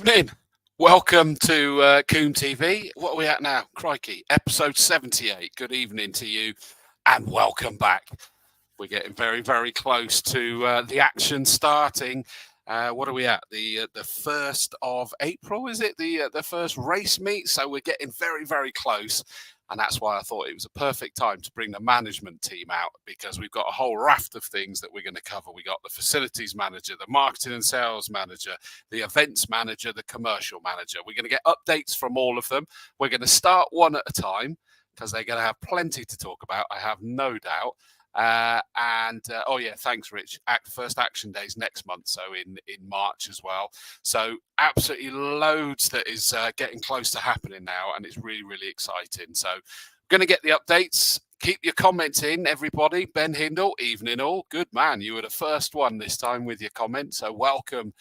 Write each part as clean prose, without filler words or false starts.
Evening. Welcome to Combe TV. What are we at now? Crikey, episode 78. Good evening to you and welcome back. We're getting very, very close to the action starting. What are we at? The 1st of April, is it? The first race meet. So we're getting very, very close. And that's why I thought it was a perfect time to bring the management team out, because we've got a whole raft of things that we're going to cover. We got the facilities manager, the marketing and sales manager, the events manager, the commercial manager. We're going to get updates from all of them. We're going to start one at a time because they're going to have plenty to talk about, I have no doubt. Oh yeah, thanks Rich. First action days next month, so in March as well. So absolutely loads that is getting close to happening now, and it's really, really exciting. So going to get the updates. Keep your comments in, everybody. Ben Hindle, evening all. Good man, you were the first one this time with your comment, so welcome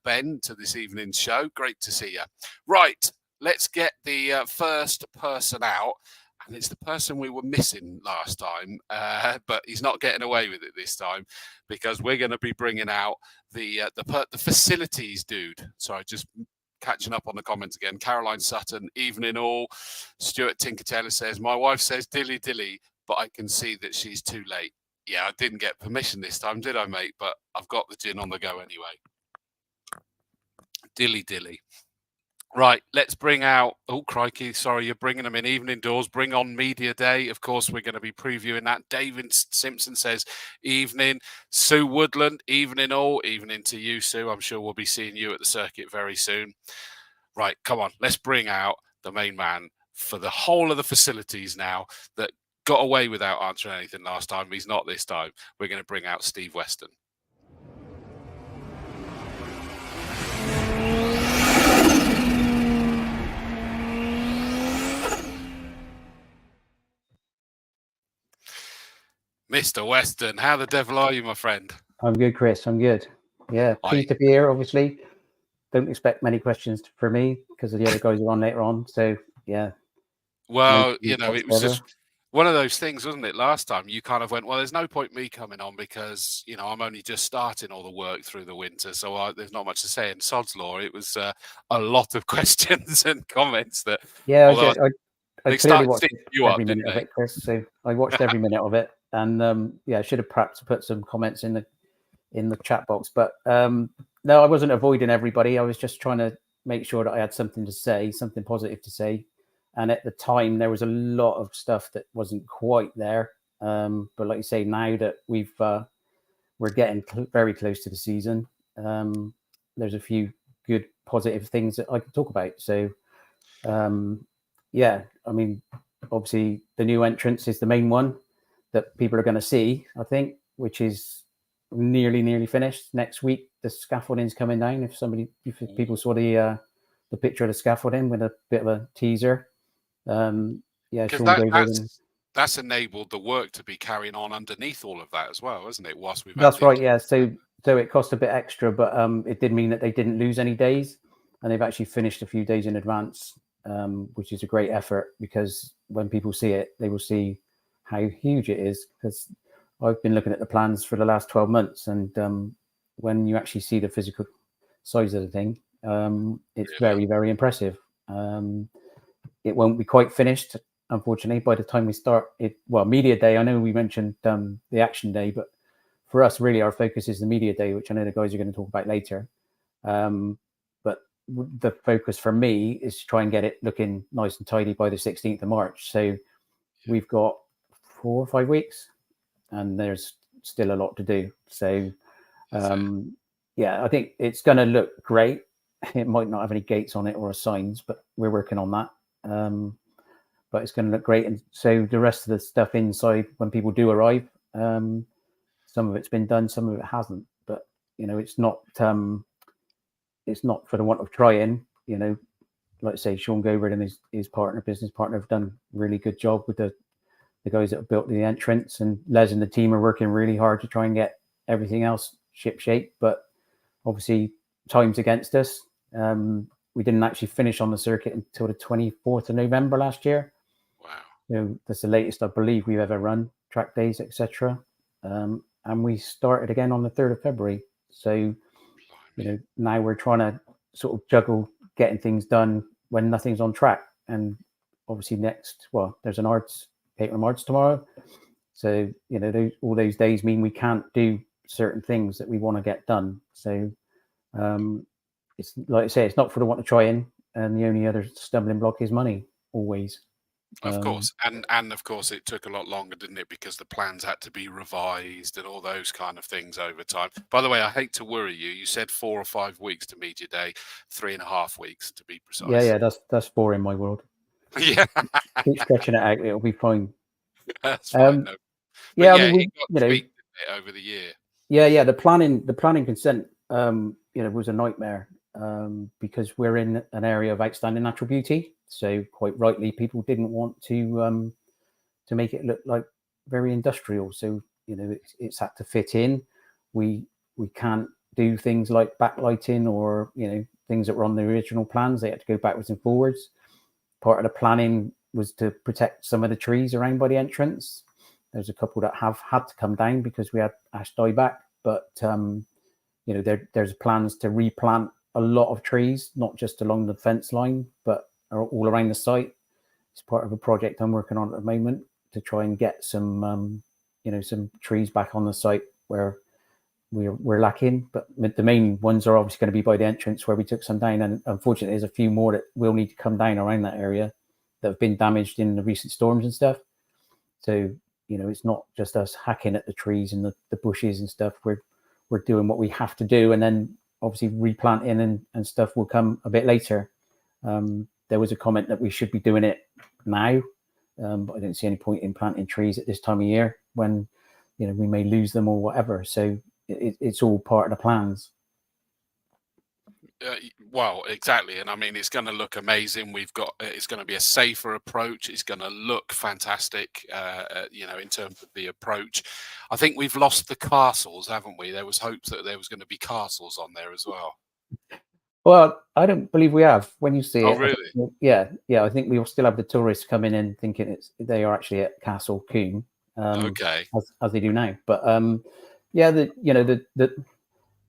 Ben to this evening's show. Great to see you. Right, let's get the first person out. And it's the person we were missing last time, but he's not getting away with it this time, because we're going to be bringing out the facilities dude. Sorry, just catching up on the comments again. Caroline Sutton, evening all. Stuart Tinker Taylor says, my wife says dilly dilly, but I can see that she's too late. Yeah, I didn't get permission this time, did I, mate? But I've got the gin on the go anyway. Dilly dilly. Right, let's bring out, oh crikey, sorry, you're bringing them in. Evening doors, bring on media day. Of course, we're going to be previewing that. David Simpson says, evening. Sue Woodland, evening all. Evening to you, Sue. I'm sure we'll be seeing you at the circuit very soon. Right, come on, let's bring out the main man for the whole of the facilities now that got away without answering anything last time. He's not this time. We're going to bring out Steve Weston. Mr. Weston, how the devil are you, my friend? I'm good, Chris. I'm good. Yeah, pleased to be here, obviously. Don't expect many questions for me because the other guys are on later on. So, yeah. Well, you know, it was just one of those things, wasn't it? Last time you kind of went, well, there's no point me coming on because, you know, I'm only just starting all the work through the winter. So there's not much to say. In Sod's Law, it was a lot of questions and comments that... Yeah, I clearly watched every minute of it, Chris. So I watched every minute of it. And yeah, I should have perhaps put some comments in the chat box, but no, I wasn't avoiding everybody. I was just trying to make sure that I had something to say, something positive to say. And at the time, there was a lot of stuff that wasn't quite there. But like you say, now that we're getting very close to the season, there's a few good positive things that I can talk about. So yeah, I mean, obviously the new entrance is the main one that people are going to see, I think, which is nearly finished. Next week, the scaffolding's coming down. If people saw the picture of the scaffolding with a bit of a teaser, yeah, that's enabled the work to be carrying on underneath all of that as well, isn't it? That's right, yeah. So it cost a bit extra, but it did mean that they didn't lose any days, and they've actually finished a few days in advance, which is a great effort, because when people see it, they will see how huge it is, because I've been looking at the plans for the last 12 months, and when you actually see the physical size of the thing, it's very, very impressive. It won't be quite finished, unfortunately, by the time we start it. Well, media day, I know we mentioned the action day, but for us, really, our focus is the media day, which I know the guys are going to talk about later. But the focus for me is to try and get it looking nice and tidy by the 16th of March. So we've got 4 or 5 weeks, and there's still a lot to do. So yeah, I think it's going to look great. It might not have any gates on it or signs, but we're working on that. But it's going to look great. And so the rest of the stuff inside, when people do arrive, some of it's been done, some of it hasn't. But you know, it's not for the want of trying. You know, like I say, Sean Gobert and his business partner, have done a really good job with the guys that have built the entrance, and Les and the team are working really hard to try and get everything else ship shape. But obviously, time's against us. We didn't actually finish on the circuit until the 24th of November last year. Wow. You know, that's the latest I believe we've ever run, track days, etc. And we started again on the 3rd of February. So, you know, now we're trying to sort of juggle getting things done when nothing's on track. And obviously there's an catering arts tomorrow. So, all those days mean we can't do certain things that we want to get done. So it's like I say, it's not for the want of trying. And the only other stumbling block is money, always. Of course. And of course, it took a lot longer, didn't it? Because the plans had to be revised and all those kind of things over time. By the way, I hate to worry you. You said 4 or 5 weeks to media day, 3.5 weeks to be precise. Yeah, that's 4 in my world. Yeah. Keep stretching it out. It'll be fine. That's fine. No. Yeah, I mean, it got tweaked over the year. Yeah. The planning consent, was a nightmare because we're in an area of outstanding natural beauty. So quite rightly, people didn't want to make it look like very industrial. So it's had to fit in. We can't do things like backlighting or things that were on the original plans. They had to go backwards and forwards. Part of the planning was to protect some of the trees around by the entrance. There's a couple that have had to come down because we had ash dieback, but there's plans to replant a lot of trees, not just along the fence line, but all around the site. It's part of a project I'm working on at the moment to try and get some trees back on the site where we're lacking. But the main ones are obviously going to be by the entrance where we took some down, and unfortunately there's a few more that will need to come down around that area that have been damaged in the recent storms and stuff. So it's not just us hacking at the trees and the bushes and stuff. We're doing what we have to do, and then obviously replanting and stuff will come a bit later. There was a comment that we should be doing it now, but I don't see any point in planting trees at this time of year when we may lose them or whatever. So it's all part of the plans. Well, exactly, and I mean it's going to look amazing. It's going to be a safer approach. It's going to look fantastic, in terms of the approach. I think we've lost the castles, haven't we? There was hopes that there was going to be castles on there as well. Well, I don't believe we have. When you see it, really? I think we will still have the tourists coming in thinking they are actually at Castle Combe, okay, as they do now. But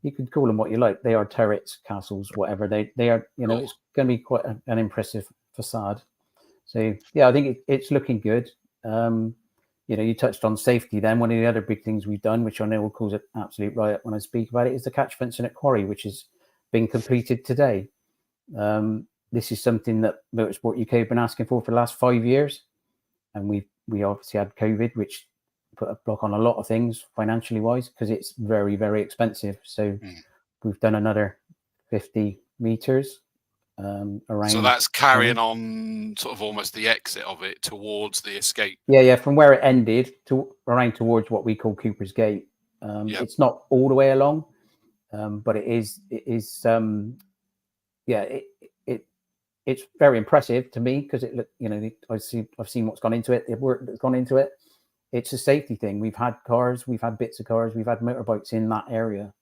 you could call them what you like. They are turrets, castles, whatever. They are. Cool. It's going to be quite an impressive facade. So yeah, I think it's looking good. You touched on safety. Then one of the other big things we've done, which I know will cause an absolute riot when I speak about it, is the catch fencing at Quarry, which is been completed today. This is something that Motorsport UK have been asking for the last 5 years, and we obviously had COVID, which put a block on a lot of things financially wise because it's very, very expensive. So we've done another 50 meters around. So that's carrying on sort of almost the exit of it towards the escape. Yeah, from where it ended to around towards what we call Cooper's Gate. It's not all the way along. But it's very impressive to me because I've seen what's gone into it, the work that's gone into it. It's a safety thing. We've had cars, we've had bits of cars, we've had motorbikes in that area.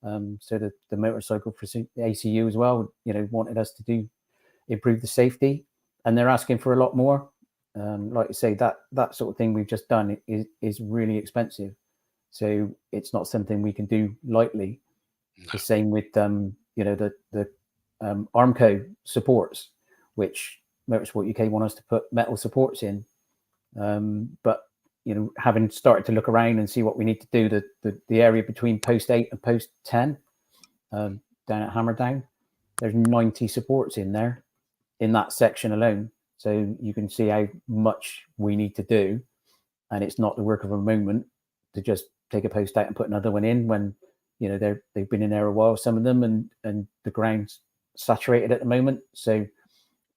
So the motorcycle for the ACU as well, wanted us to improve the safety, and they're asking for a lot more. Like I say, that sort of thing we've just done is really expensive. So it's not something we can do lightly. No. The same with the Armco supports, which Motorsport UK want us to put metal supports in. But having started to look around and see what we need to do, the area between post 8 and post 10 down at Hammerdown, there's 90 supports in there in that section alone. So you can see how much we need to do, and it's not the work of a moment to just take a post out and put another one in when they've been in there a while, some of them, and the ground's saturated at the moment. So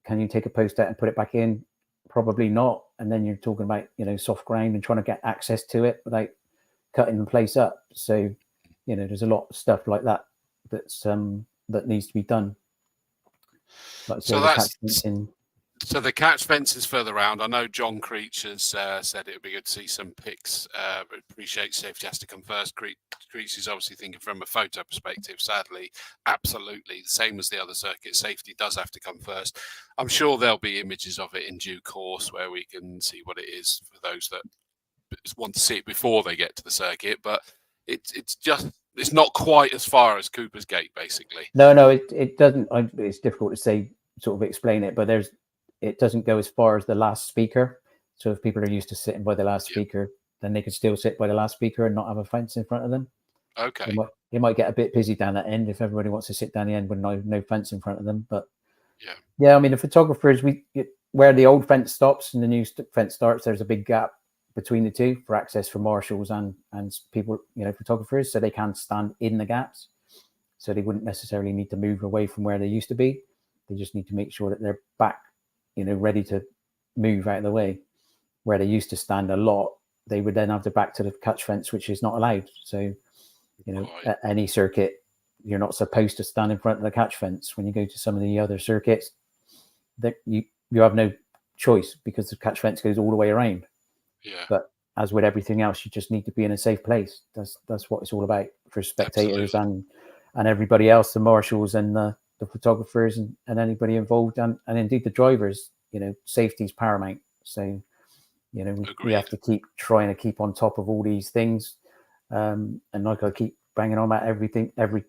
can you take a post out and put it back in? Probably not. And then you're talking about soft ground and trying to get access to it without cutting the place up. So there's a lot of stuff like that that needs to be done. Like So the catch fence is further around. I know John Creech has said it would be good to see some pics. But appreciate safety has to come first. Creech is obviously thinking from a photo perspective. Sadly, absolutely the same as the other circuit. Safety does have to come first. I'm sure there'll be images of it in due course where we can see what it is for those that want to see it before they get to the circuit. But it's just it's not quite as far as Cooper's Gate, basically. No, it doesn't. It's difficult to say, sort of explain it, but it doesn't go as far as the last speaker. So if people are used to sitting by the last speaker, then they could still sit by the last speaker and not have a fence in front of them. Okay. It might get a bit busy down that end if everybody wants to sit down the end with no fence in front of them. But yeah, I mean, the photographers, where the old fence stops and the new fence starts, there's a big gap between the two for access for marshals and people, photographers, so they can stand in the gaps. So they wouldn't necessarily need to move away from where they used to be. They just need to make sure that they're back, ready to move out of the way. Where they used to stand a lot, they would then have to back to the catch fence, which is not allowed. So, at any circuit, you're not supposed to stand in front of the catch fence. When you go to some of the other circuits, that you have no choice because the catch fence goes all the way around. Yeah. But as with everything else, you just need to be in a safe place. That's what it's all about for spectators and everybody else, the marshals and the photographers and anybody involved, and indeed the drivers. Safety is paramount. So, we have to keep trying to keep on top of all these things. And like I keep banging on about everything, every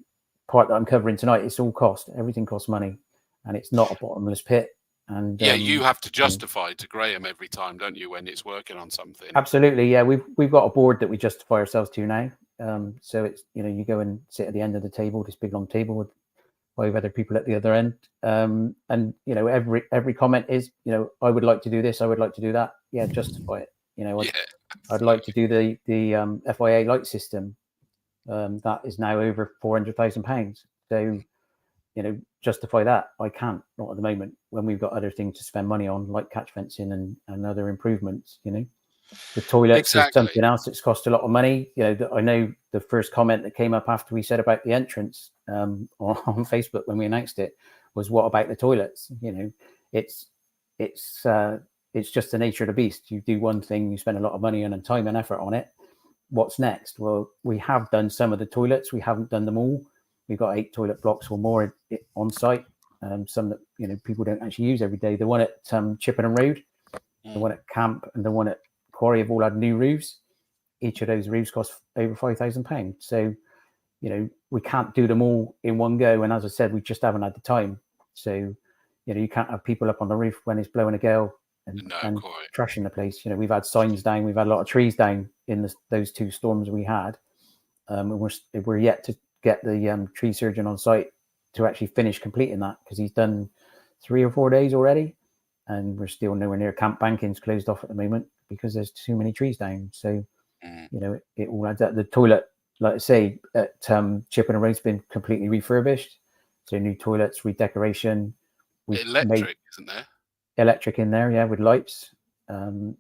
part that I'm covering tonight, it's all cost. Everything costs money, and it's not a bottomless pit. And you have to justify to Graham every time, don't you, when it's working on something? Absolutely, yeah. We've got a board that we justify ourselves to now. So it's you go and sit at the end of the table, this big long table with 5 other people at the other end, and every comment is I would like to do this, I would like to do that. Yeah, justify it. I'd like to do the FIA light system. That is now over £400,000. So justify that. I can't, not at the moment, when we've got other things to spend money on, like catch fencing and other improvements. The toilets is something else that's cost a lot of money. I know the first comment that came up after we said about the entrance on Facebook when we announced it was, what about the toilets? It's just the nature of the beast. You do one thing, you spend a lot of money and time and effort on it. What's next? Well, we have done some of the toilets. We haven't done them all. We've got 8 toilet blocks or more on site. Some that people don't actually use every day. The one at Chippenham Road, the one at Camp, and the one at Quarry have all had new roofs. Each of those roofs cost over £5,000. So, we can't do them all in one go. And as I said, we just haven't had the time. So, you can't have people up on the roof when it's blowing a gale and trashing the place. We've had signs down, we've had a lot of trees down in those 2 storms we had. And we're yet to get the tree surgeon on site to actually finish completing that, because he's done 3 or 4 days already, and we're still nowhere near. Camp Banking's closed off at the moment because there's too many trees down. So, it all adds up. The toilet, like I say, at Chippenham Road's been completely refurbished. So new toilets, redecoration. Electric, isn't there? Electric in there, yeah, with lights, hand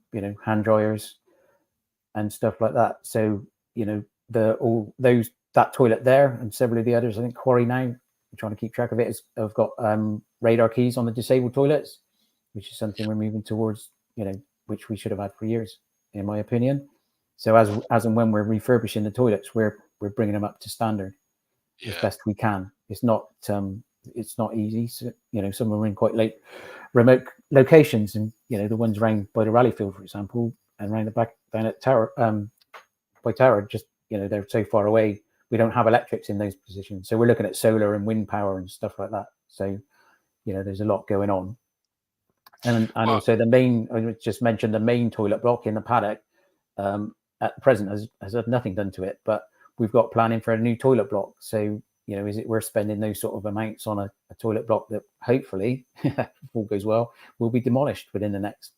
dryers and stuff like that. So, that toilet there and several of the others, I think Quarry now, I'm trying to keep track of it, have got radar keys on the disabled toilets, which is something we're moving towards, which we should have had for years, in my opinion. So as and when we're refurbishing the toilets, we're bringing them up to standard as best we can. It's not easy. So, some of them are in quite remote locations, and the ones around by the rally field, for example, and around the back down at Tower, by Tower, just they're so far away. We don't have electrics in those positions, so we're looking at solar and wind power and stuff like that. So there's a lot going on. And also the main, I just mentioned the main toilet block in the paddock at present has had nothing done to it, but we've got planning for a new toilet block. So, is it worth spending those sort of amounts on a toilet block that hopefully, if all goes well, will be demolished within the next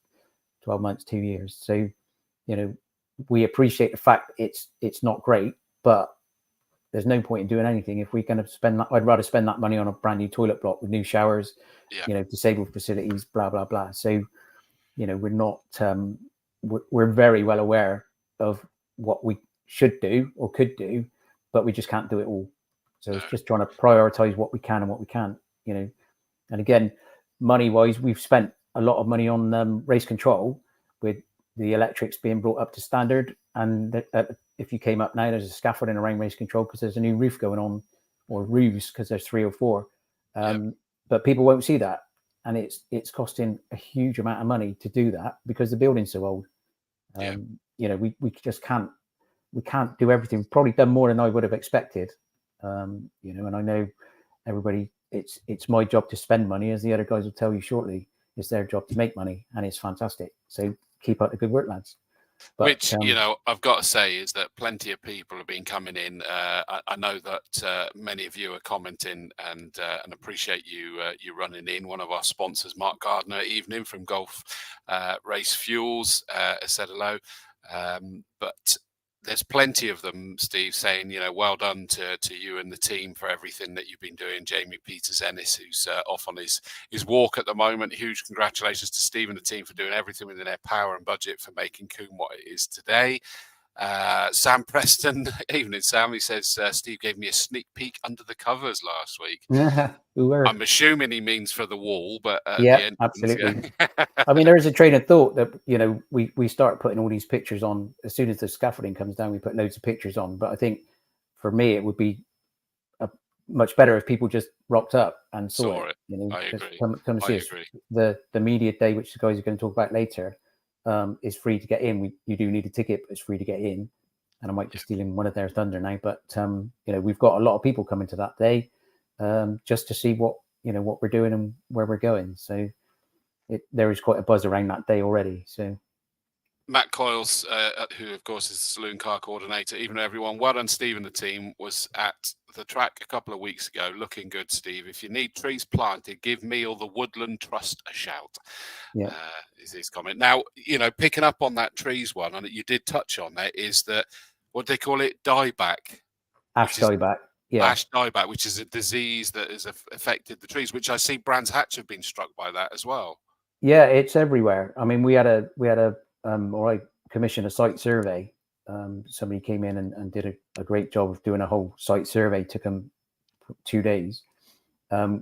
12 months, 2 years. So, we appreciate the fact it's not great, but there's no point in doing anything if we're going to spend that. I'd rather spend that money on a brand new toilet block with new showers, disabled facilities, blah, blah, blah. So, we're not, we're very well aware of what we should do or could do, but we just can't do it all. So it's just trying to prioritize what we can and what we can't, And again, money wise, we've spent a lot of money on race control with the electrics being brought up to standard. And if you came up now, there's a scaffolding around race control because there's a new roof going on, or roofs because there's 3 or 4. But people won't see that. And it's costing a huge amount of money to do that because the building's so old. We just can't we can't do everything. We've probably done more than I would have expected, you know. And I know everybody. It's my job to spend money, as the other guys will tell you shortly. It's their job to make money, and it's fantastic. So keep up the good work, lads. But, which, you know, I've got to say is that plenty of people have been coming in. I know that many of you are commenting and appreciate you running in. One of our sponsors, Mark Gardner, evening from Golf Race Fuels, has said hello. But there's plenty of them, Steve, saying, you know, well done to you and the team for everything that you've been doing. Jamie Peters-Ennis, who's off on his walk at the moment. Huge congratulations to Steve and the team for doing everything within their power and budget for making Combe what it is today. Sam Preston, evening Sam, he says, Steve gave me a sneak peek under the covers last week. yeah, I'm assuming he means for the wall, but yeah, absolutely. I mean, there is a train of thought that, you know, we start putting all these pictures on as soon as the scaffolding comes down. We put loads of pictures on, but I think for me it would be much better if people just rocked up and saw it. You know, I agree. Come see us. The media day, which the guys are going to talk about later, is free to get in. You do need a ticket, but it's free to get in. And I might be stealing one of their thunder now, but you know, we've got a lot of people coming to that day just to see what we're doing and where we're going. So there is quite a buzz around that day already. So Matt Coyles, who of course is the saloon car coordinator, even everyone, well done, Steve and the team, was at the track a couple of weeks ago. Looking good, Steve. If you need trees planted, give me or the Woodland Trust a shout. Yeah, is his comment. Now, you know, picking up on that trees one, and you did touch on that, is that, what do they call it? Dieback. Ash dieback. Yeah. Ash dieback, which is a disease that has affected the trees, which I see Brands Hatch have been struck by that as well. Yeah, it's everywhere. I mean, we had a or I commissioned a site survey. Somebody came in and did a great job of doing a whole site survey. Took them 2 days.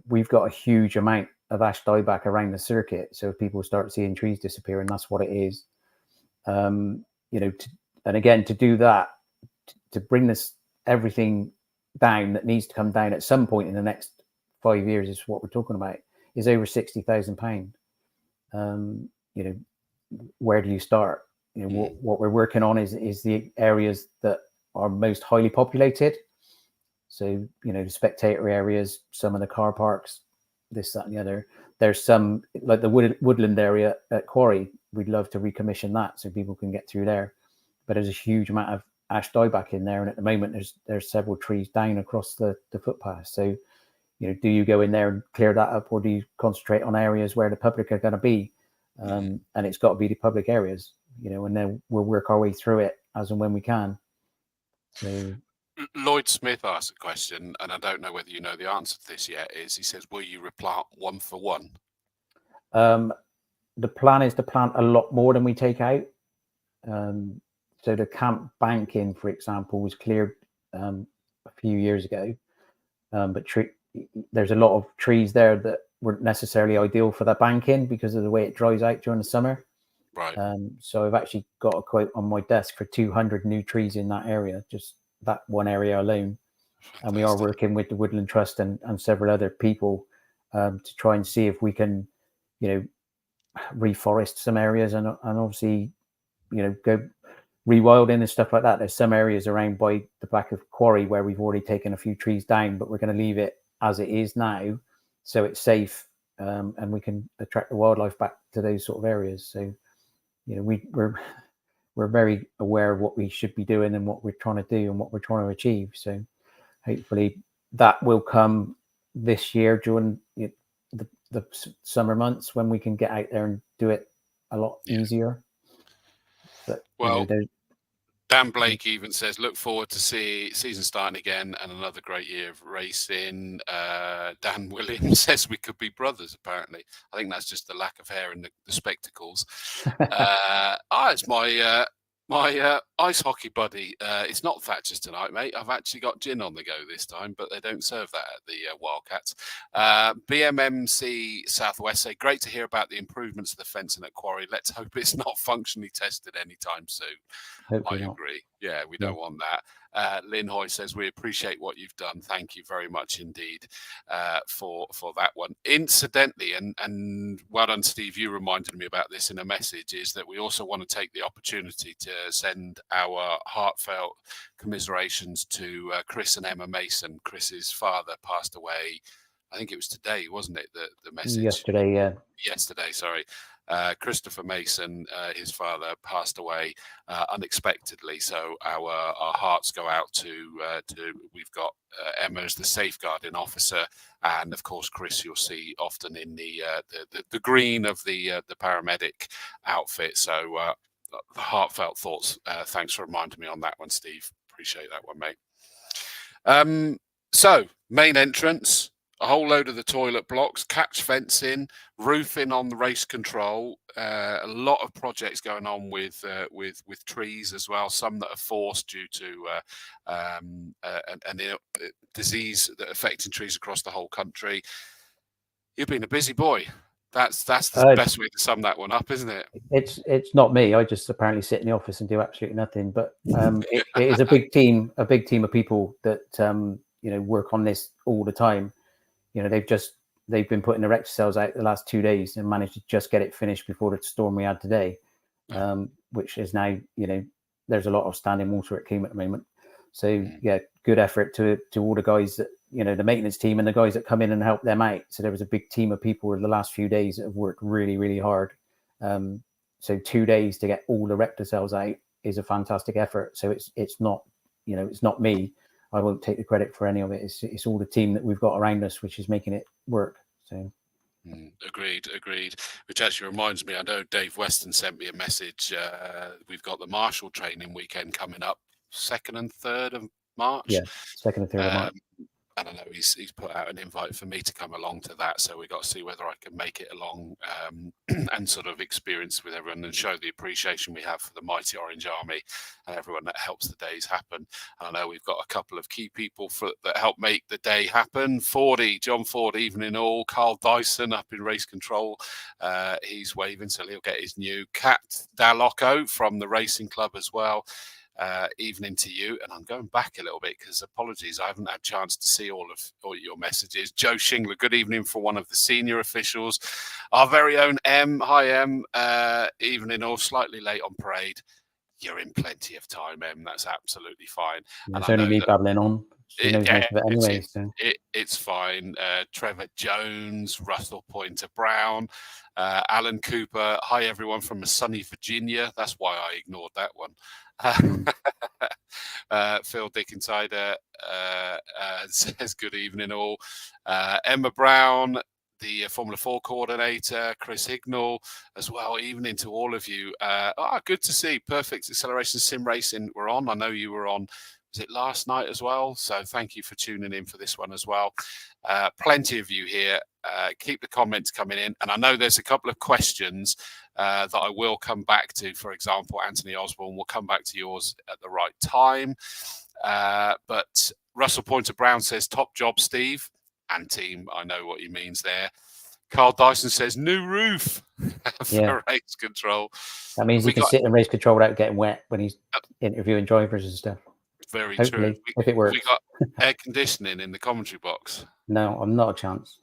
We've got a huge amount of ash dieback around the circuit. So if people start seeing trees disappear, and that's what it is. You know, and again, to do that, to bring this everything down that needs to come down at some point in the next 5 years is what we're talking about, is over £60,000. You know, where do you start? You know, what we're working on is the areas that are most highly populated. So, you know, the spectator areas, some of the car parks, this, that, and the other. There's some, like the woodland area at Quarry, we'd love to recommission that so people can get through there. But there's a huge amount of ash dieback in there, and at the moment there's several trees down across the footpath. So, you know, do you go in there and clear that up, or do you concentrate on areas where the public are going to be? And it's got to be the public areas, you know, and then we'll work our way through it as and when we can. So Lloyd Smith asked a question, and I don't know whether you know the answer to this yet. He says, will you replant one for one? The plan is to plant a lot more than we take out. So the camp banking, for example, was cleared a few years ago, but there's a lot of trees there that weren't necessarily ideal for the banking because of the way it dries out during the summer. Right. So I've actually got a quote on my desk for 200 new trees in that area, just that one area alone. Fantastic. And we are working with the Woodland Trust and several other people to try and see if we can, you know, reforest some areas and obviously, you know, go rewilding and stuff like that. There's some areas around by the back of Quarry where we've already taken a few trees down, but we're going to leave it as it is now, so it's safe, and we can attract the wildlife back to those sort of areas. So, you know, we're very aware of what we should be doing and what we're trying to do and what we're trying to achieve. So, hopefully, that will come this year during the summer months when we can get out there and do it a lot easier. But, well, you know, Dan Blake even says, look forward to see season starting again and another great year of racing. Dan Williams says we could be brothers, apparently. I think that's just the lack of hair and the spectacles. It's my ice hockey buddy. It's not Thatcher's tonight, mate. I've actually got gin on the go this time, but they don't serve that at the Wildcats. BMMC Southwest say, great to hear about the improvements to the fencing at Quarry. Let's hope it's not functionally tested anytime soon. Hopefully I not. agree. Yeah, we don't want that. Lynn Hoy says, we appreciate what you've done. Thank you very much indeed for that one. Incidentally, and well done, Steve, you reminded me about this in a message, is that we also want to take the opportunity to send our heartfelt commiserations to Chris and Emma Mason. Chris's father passed away, I think it was today, wasn't it, the message? Yesterday, yeah. Yesterday, sorry. Christopher Mason, his father, passed away unexpectedly. So our hearts go out to we've got Emma as the safeguarding officer, and of course Chris you'll see often in the green of the paramedic outfit. So heartfelt thoughts. Thanks for reminding me on that one, Steve. Appreciate that one, mate. So main entrance. A whole load of the toilet blocks, catch fencing, roofing on the race control. A lot of projects going on with trees as well. Some that are forced due to a disease that affecting trees across the whole country. You've been a busy boy. That's the best way to sum that one up, isn't it? It's not me. I just apparently sit in the office and do absolutely nothing. But it is a big team of people that work on this all the time. They've been putting the cells out the last 2 days and managed to just get it finished before the storm we had today, which is now, there's a lot of standing water at Combe at the moment. So yeah, good effort to all the guys that, the maintenance team and the guys that come in and help them out. So there was a big team of people in the last few days that have worked really, really hard. So 2 days to get all the rector cells out is a fantastic effort. So it's not, it's not me. I won't take the credit for any of it. It's all the team that we've got around us, which is making it work. So, agreed. Which actually reminds me, I know Dave Weston sent me a message. We've got the Marshall training weekend coming up, 2nd and 3rd of March. Yeah, 2nd and 3rd of March. And I know he's put out an invite for me to come along to that, so we got to see whether I can make it along and sort of experience with everyone and show the appreciation we have for the mighty Orange Army and everyone that helps the days happen. And I know we've got a couple of key people that help make the day happen. John Ford, evening all. Carl Dyson up in race control. He's waving, so he'll get his new. Kat Dalocco from the racing club as well. Evening to you, and I'm going back a little bit because apologies, I haven't had a chance to see all your messages. Joe Shingler, good evening for one of the senior officials. Our very own M, hi M, evening all, slightly late on parade. You're in plenty of time, Em. That's absolutely fine. It's only me babbling on. She knows most of it anyway. It's fine. Trevor Jones, Russell Pointer Brown, Alan Cooper. Hi, everyone from sunny Virginia. That's why I ignored that one. Phil Dickinsider says good evening all. Emma Brown, the Formula 4 coordinator, Chris Hignall as well. Evening to all of you. Good to see Perfect Acceleration Sim Racing. We're on. I know you were on. Was it last night as well? So thank you for tuning in for this one as well. Plenty of you here. Keep the comments coming in. And I know there's a couple of questions that I will come back to. For example, Anthony Osborne, will come back to yours at the right time. But Russell Pointer Brown says, top job, Steve and team. I know what he means there. Carl Dyson says, new roof for race control. That means he can sit in race control without getting wet when he's interviewing drivers and stuff. Very Hopefully, true. If it works. We got air conditioning in the commentary box. No, I'm not a chance.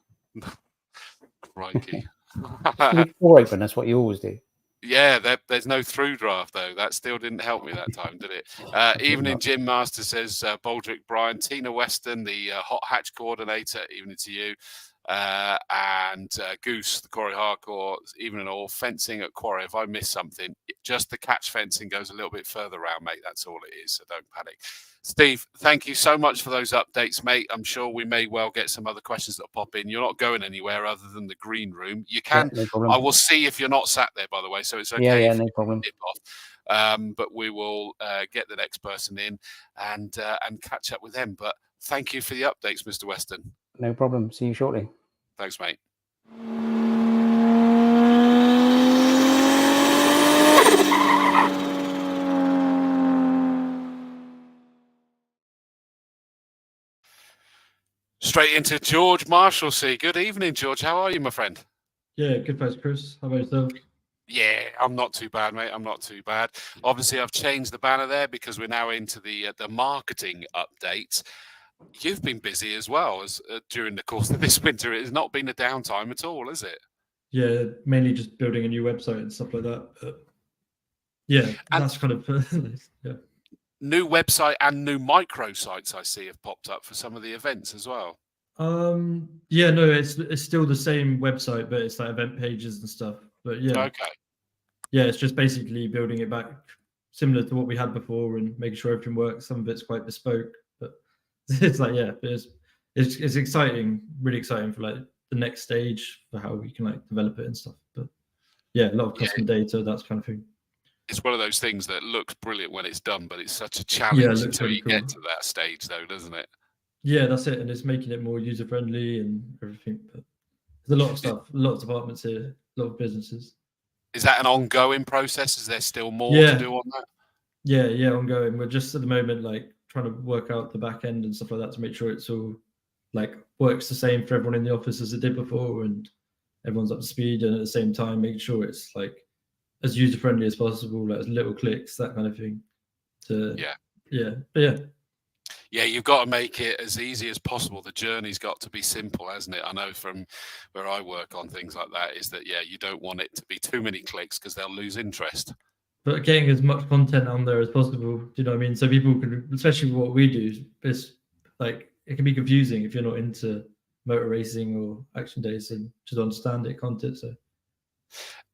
Crikey. Door open, that's what you always do. Yeah, there's no through draft, though. That still didn't help me that time, did it? Evening, Jim Master says, Baldrick Bryan, Tina Weston, the hot hatch coordinator, evening to you. And Goose, the Quarry Hardcore, evening all. Fencing at Quarry. If I miss something, just the catch fencing goes a little bit further around, mate. That's all it is, so don't panic. Steve, thank you so much for those updates, mate. I'm sure we may well get some other questions that will pop in. You're not going anywhere other than the green room. You can. Yeah, no problem. I will see if you're not sat there, by the way, so it's okay. Yeah, no problem. But we will get the next person in and catch up with them. But thank you for the updates, Mr. Weston. No problem. See you shortly. Thanks, mate. Straight into George Marhallsay. Good evening, George. How are you, my friend? Yeah, good thanks, Chris. How about yourself? Yeah, I'm not too bad, mate. I'm not too bad. Obviously, I've changed the banner there because we're now into the marketing updates. You've been busy as well as during the course of this winter. It has not been a downtime at all, is it? Yeah, mainly just building a new website and stuff like that. But yeah, And that's kind of yeah. new website and new microsites I see have popped up for some of the events as well. Yeah, no, it's still the same website, but it's like event pages and stuff. But yeah, Okay. yeah, it's just basically building it back similar to what we had before and making sure everything works. Some of it's quite bespoke, but it's like, yeah, it's exciting, really exciting for like the next stage for how we can like develop it and stuff. But yeah, a lot of custom data, that kind of thing. It's one of those things that looks brilliant when it's done, but it's such a Yeah, challenge it looks until really you cool. get to that stage, though, doesn't it? Yeah, that's it, and it's making it more user friendly and everything. But there's a lot of stuff, a lot of departments here, a lot of businesses. Is that an ongoing process? Is there still more to do on that? Yeah, ongoing. We're just at the moment like trying to work out the back end and stuff like that to make sure it's all like works the same for everyone in the office as it did before, and everyone's up to speed, and at the same time making sure it's like as user friendly as possible, like as little clicks, that kind of thing. Yeah, you've got to make it as easy as possible. The journey's got to be simple, hasn't it? I know from where I work on things like that is that, yeah, you don't want it to be too many clicks because they'll lose interest. But getting as much content on there as possible, do you know what I mean? So people can, especially what we do, is like it can be confusing if you're not into motor racing or action days and just understand it, content. So,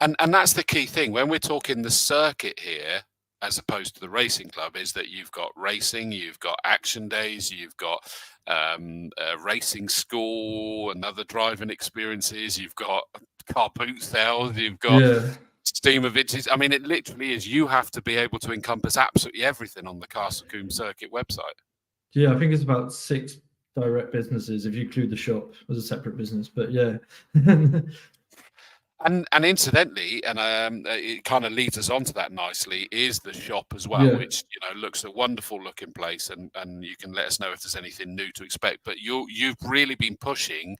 and that's the key thing when we're talking the circuit here, as opposed to the racing club, is that you've got racing, you've got action days, you've got racing school and other driving experiences, you've got car boot sales, you've got steam events. I mean, it literally is. You have to be able to encompass absolutely everything on the Castle Combe Circuit website. Yeah, I think it's about 6 direct businesses if you include the shop as a separate business. But yeah. And incidentally, and it kind of leads us on to that nicely, is the shop as well, which looks a wonderful looking place, and you can let us know if there's anything new to expect. But you've really been pushing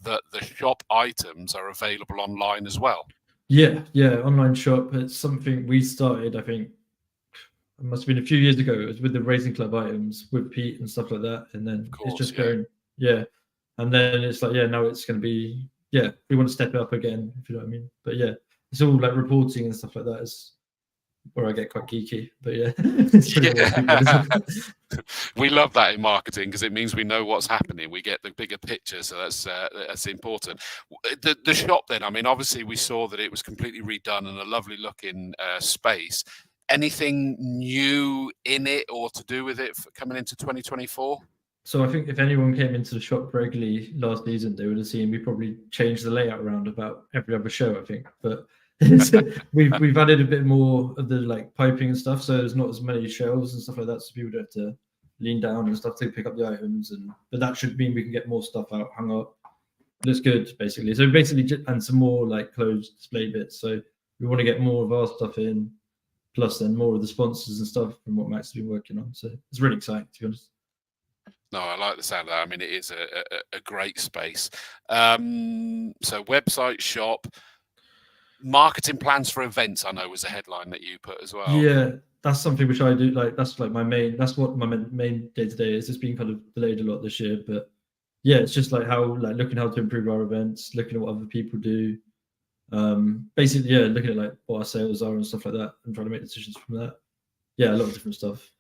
that the shop items are available online as well. Yeah, online shop. It's something we started, I think, it must have been a few years ago. It was with the racing club items with Pete and stuff like that, and then it's just going, and then it's like, now it's going to be. Yeah, we want to step it up again, if you know what I mean. But yeah, it's all like reporting and stuff like that is where I get quite geeky. But yeah, we love that in marketing because it means we know what's happening. We get the bigger picture, so that's important. The shop, then, I mean, obviously we saw that it was completely redone and a lovely looking space. Anything new in it or to do with it coming into 2024? So I think if anyone came into the shop regularly last season, they would have seen we probably changed the layout around about every other show, I think. But we've added a bit more of the like piping and stuff, so there's not as many shelves and stuff like that, so people don't have to lean down and stuff to pick up the items. But that should mean we can get more stuff out, hung up. Looks good, basically. So basically, and some more like closed display bits. So we want to get more of our stuff in, plus then more of the sponsors and stuff from what Max has been working on. So it's really exciting, to be honest. No, I like the sound of that. I mean, it is a great space. So website, shop, marketing plans for events, I know was a headline that you put as well. Yeah, that's something which I do. Like that's like that's what my main day-to-day is. It's been kind of delayed a lot this year, but yeah, it's just like looking how to improve our events, looking at what other people do. Basically, looking at like what our sales are and stuff like that, and trying to make decisions from that. Yeah, a lot of different stuff.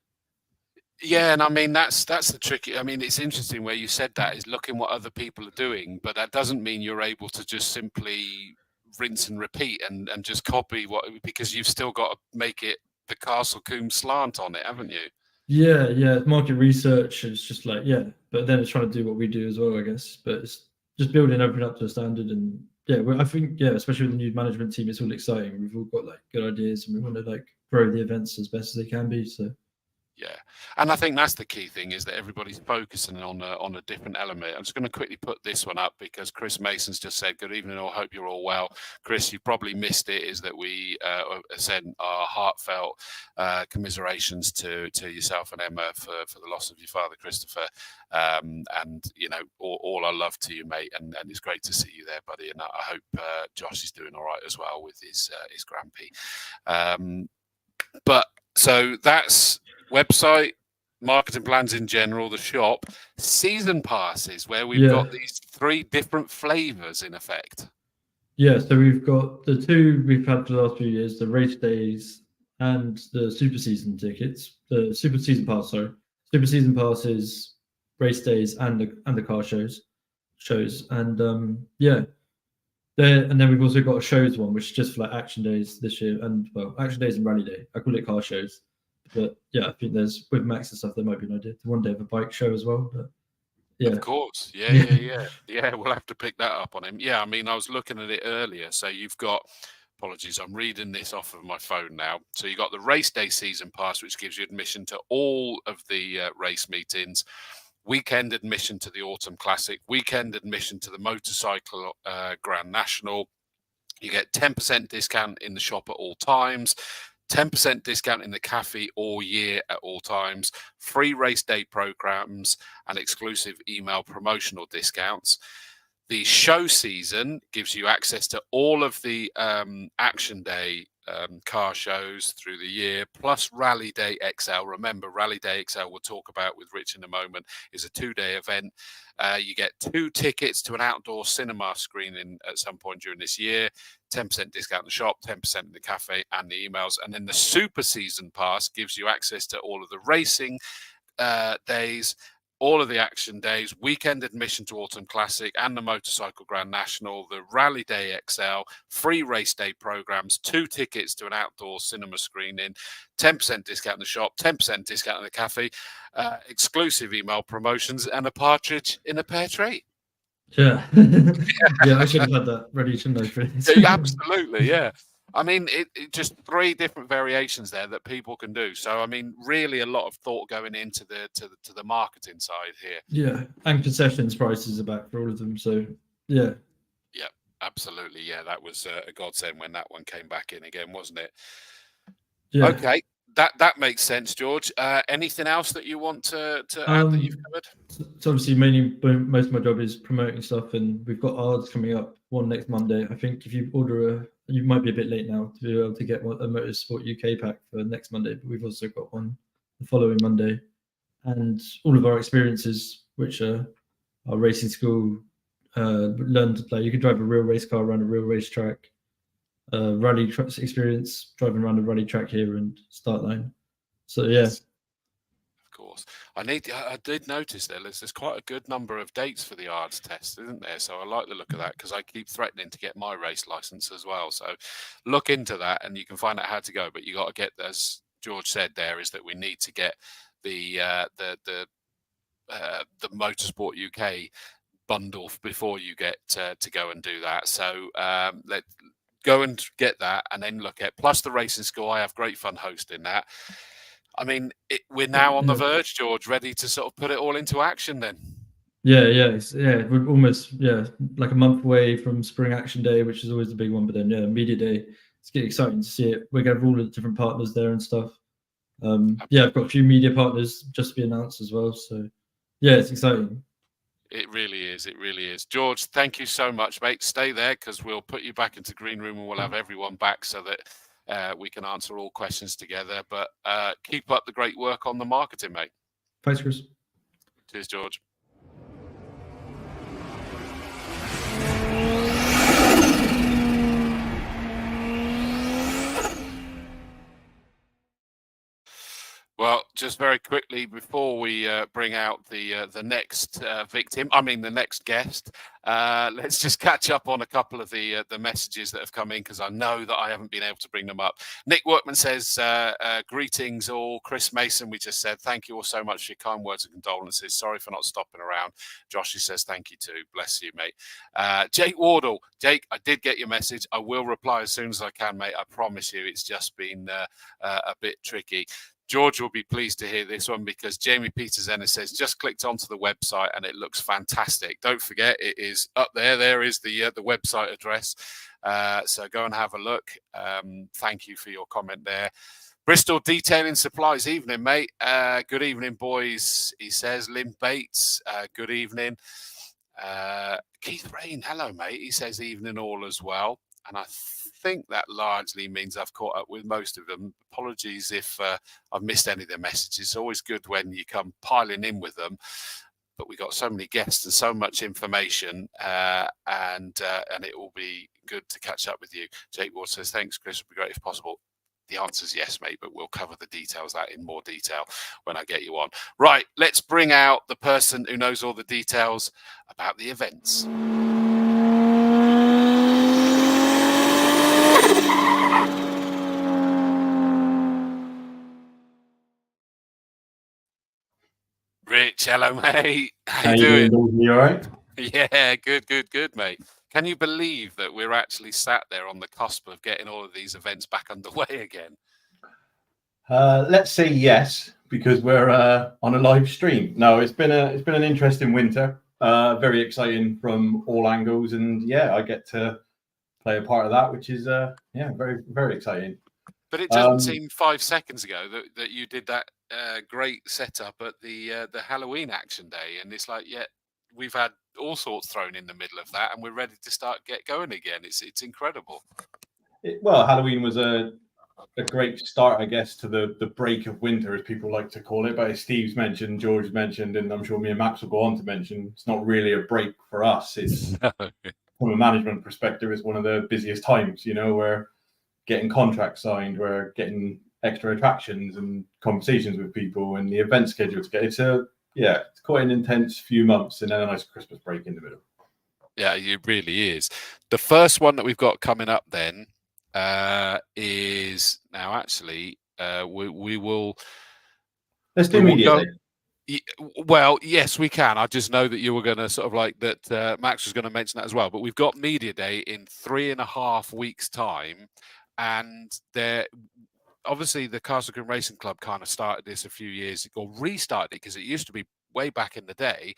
Yeah, and I mean that's the tricky. I mean, it's interesting where you said that is looking what other people are doing, but that doesn't mean you're able to just simply rinse and repeat and just copy because you've still got to make it the Castle Combe slant on it, haven't you? Yeah. Market research is just like but then it's trying to do what we do as well, I guess. But it's just building everything up to a standard, and I think especially with the new management team, it's all exciting. We've all got like good ideas, and we want to like grow the events as best as they can be. So. Yeah, and I think that's the key thing, is that everybody's focusing on a different element. I'm just going to quickly put this one up because Chris Mason's just said, "Good evening, all. Hope you're all well." Chris, you probably missed it. Is that we send our heartfelt commiserations to yourself and Emma for the loss of your father, Christopher, and all our love to you, mate. And it's great to see you there, buddy. And I hope Josh is doing all right as well with his grampy. But so that's website, marketing plans in general, the shop, season passes, where we've got these 3 different flavors in effect. Yeah, so we've got the 2 we've had for the last few years, the race days and the super season tickets. The super season pass, sorry. Super season passes, race days and the car shows. And and then we've also got a shows one, which is just for like action days this year, and action days and rally day. I call it car shows. But yeah, I think there's with Max and stuff, there might be an idea. One day of a bike show as well. But yeah, of course, yeah. We'll have to pick that up on him. Yeah, I mean, I was looking at it earlier. So you've got, apologies, I'm reading this off of my phone now. So you got the race day season pass, which gives you admission to all of the race meetings. Weekend admission to the Autumn Classic. Weekend admission to the Motorcycle Grand National. You get 10% discount in the shop at all times. 10% discount in the cafe all year at all times, free race day programs and exclusive email promotional discounts. The show season gives you access to all of the action day car shows through the year, plus Rally Day XL. Remember, Rally Day XL, we'll talk about with Rich in a moment, is a 2-day event. You get 2 tickets to an outdoor cinema screening at some point during this year, 10% discount in the shop, 10% in the cafe and the emails. And then the Super Season Pass gives you access to all of the racing days, all of the action days, weekend admission to Autumn Classic and the Motorcycle Grand National, the Rally Day XL, free race day programs, 2 tickets to an outdoor cinema screening, 10% discount in the shop, 10% discount in the cafe, exclusive email promotions, and a partridge in a pear tree. Yeah. Yeah, I should have had that ready, shouldn't I? Yeah, absolutely, yeah. I mean, it just 3 different variations there that people can do. So, I mean, really a lot of thought going into the marketing side here. Yeah, and concessions prices are back for all of them. So, yeah. Yeah, absolutely. Yeah, that was a godsend when that one came back in again, wasn't it? Yeah. Okay, that makes sense, George. Anything else that you want to add that you've covered? So obviously, mainly most of my job is promoting stuff, and we've got ARDs coming up one next Monday. I think if you order you might be a bit late now to be able to get a Motorsport UK pack for next Monday, but we've also got one the following Monday, and all of our experiences, which are our racing school, learn to play. You can drive a real race car around a real racetrack. Rally experience, driving around a rally track here and start line. So yeah, of course. I did notice there's quite a good number of dates for the ARDS test, isn't there? So I like the look of that because I keep threatening to get my race license as well. So look into that and you can find out how to go. But you got to get, as George said, there is that we need to get the Motorsport UK bundle before you get to go and do that. So go and get that and then look at plus the racing school. I have great fun hosting that. I mean, we're now on the verge, George, ready to sort of put it all into action then. Yeah. We're almost, like a month away from Spring Action Day, which is always the big one. But then, Media Day, it's getting exciting to see it. We're going to have all the different partners there and stuff. I've got a few media partners just to be announced as well. So, yeah, it's exciting. It really is. It really is. George, thank you so much, mate. Stay there because we'll put you back into green room and we'll have everyone back so that we can answer all questions together. But keep up the great work on the marketing, mate. Thanks, Chris. Cheers, George. Well, just very quickly before we bring out the next victim, the next guest, let's just catch up on a couple of the messages that have come in because I know that I haven't been able to bring them up. Nick Workman says, greetings all. Chris Mason, we just said, thank you all so much for your kind words and condolences. Sorry for not stopping around. Joshy says, thank you too. Bless you, mate. Jake Wardle. Jake, I did get your message. I will reply as soon as I can, mate. I promise you it's just been a bit tricky. George will be pleased to hear this one because Jamie Peters-Ennis says, just clicked onto the website and it looks fantastic. Don't forget, it is up there. There is the website address. So go and have a look. Thank you for your comment there. Bristol Detailing Supplies, evening, mate. Good evening, boys. He says, Lynn Bates, good evening. Keith Rain, hello, mate. He says, evening all as well. And I think that largely means I've caught up with most of them. Apologies if I've missed any of their messages. It's always good when you come piling in with them. But we got so many guests and so much information, and it will be good to catch up with you. Jake Ward says, thanks, Chris. It would be great if possible. The answer is yes, mate, but we'll cover the details of that in more detail when I get you on. Right, let's bring out the person who knows all the details about the events. Rich, hello, mate. How you doing? You all right? Yeah, good, mate. Can you believe that we're actually sat there on the cusp of getting all of these events back underway again? Let's say yes, because we're on a live stream. No, it's been an interesting winter. Very exciting from all angles, and yeah, I get to play a part of that, which is very, very exciting. But it doesn't seem 5 seconds ago that you did that great setup at the Halloween Action Day, and it's like, yeah, we've had all sorts thrown in the middle of that, and we're ready to get going again. It's incredible. Well, Halloween was a great start, I guess, to the break of winter, as people like to call it. But as Steve's mentioned, George mentioned, and I'm sure me and Max will go on to mention, it's not really a break for us. It's from a management perspective, it's one of the busiest times. You know, we're getting contracts signed, we're getting extra attractions and conversations with people, and the event schedule to get. It's quite an intense few months, and then a nice Christmas break in the middle. Yeah, it really is. The first one that we've got coming up then is now actually we will. Let's do media day. Well, yes, we can. I just know that you were going to sort of like that. Max was going to mention that as well. But we've got media day in 3.5 weeks' time, and there. Obviously, the Castlecombe Racing Club kind of started this a few years ago, restarted it because it used to be way back in the day.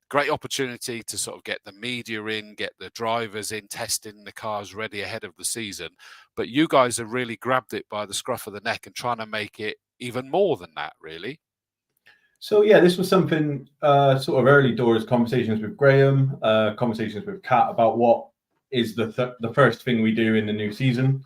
Great opportunity to sort of get the media in, get the drivers in, testing the cars ready ahead of the season. But you guys have really grabbed it by the scruff of the neck and trying to make it even more than that, really. So, yeah, this was something sort of early doors, conversations with Graham, conversations with Kat about what is the first thing we do in the new season.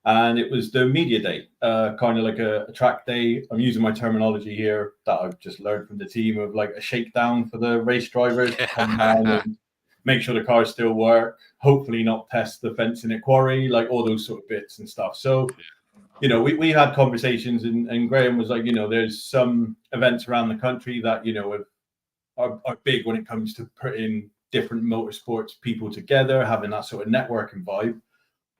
And it was the media day, kind of like a track day. I'm using my terminology here that I've just learned from the team of like a shakedown for the race drivers to come down and make sure the cars still work, hopefully not test the fencing at quarry, like all those sort of bits and stuff. So, you know, we had conversations and Graham was like, you know, there's some events around the country that, you know, are big when it comes to putting different motorsports people together, having that sort of networking vibe.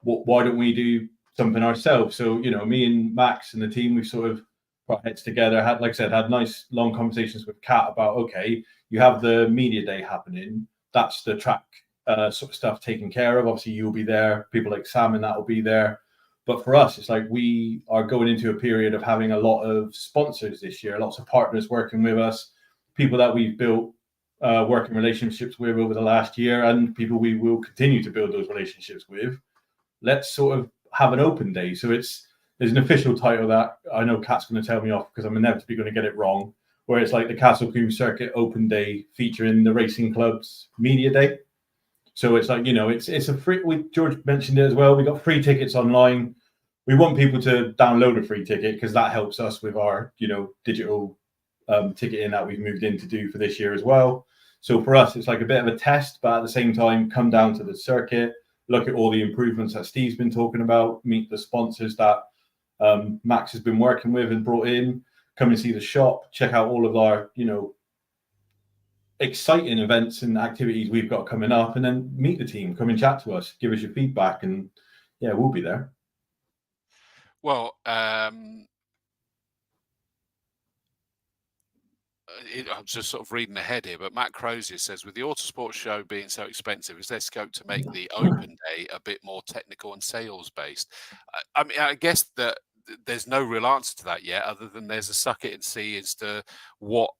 Why don't we do something ourselves? So, you know, me and Max and the team, we sort of brought heads together, had nice long conversations with Kat about, okay, you have the media day happening, that's the track sort of stuff taken care of. Obviously you'll be there, people like Sam and that will be there, but for us it's like we are going into a period of having a lot of sponsors this year, lots of partners working with us, people that we've built working relationships with over the last year, and people we will continue to build those relationships with. Let's sort of have an open day. So there's an official title that I know Kat's going to tell me off because I'm inevitably going to get it wrong, where it's like the Castlecombe Circuit Open Day featuring the racing club's media day. So it's like, you know, it's a free, George mentioned it as well, we got free tickets online. We want people to download a free ticket because that helps us with our, you know, digital ticketing that we've moved in to do for this year as well. So for us, it's like a bit of a test, but at the same time, come down to the circuit, look at all the improvements that Steve's been talking about, meet the sponsors that Max has been working with and brought in, come and see the shop, check out all of our, you know, exciting events and activities we've got coming up, and then meet the team, come and chat to us, give us your feedback, and yeah, we'll be there. Well, I'm just sort of reading ahead here, but Matt Crozier says, with the Autosport show being so expensive, is there scope to make the open day a bit more technical and sales based? I mean, I guess that there's no real answer to that yet, other than there's a suck it and see as to what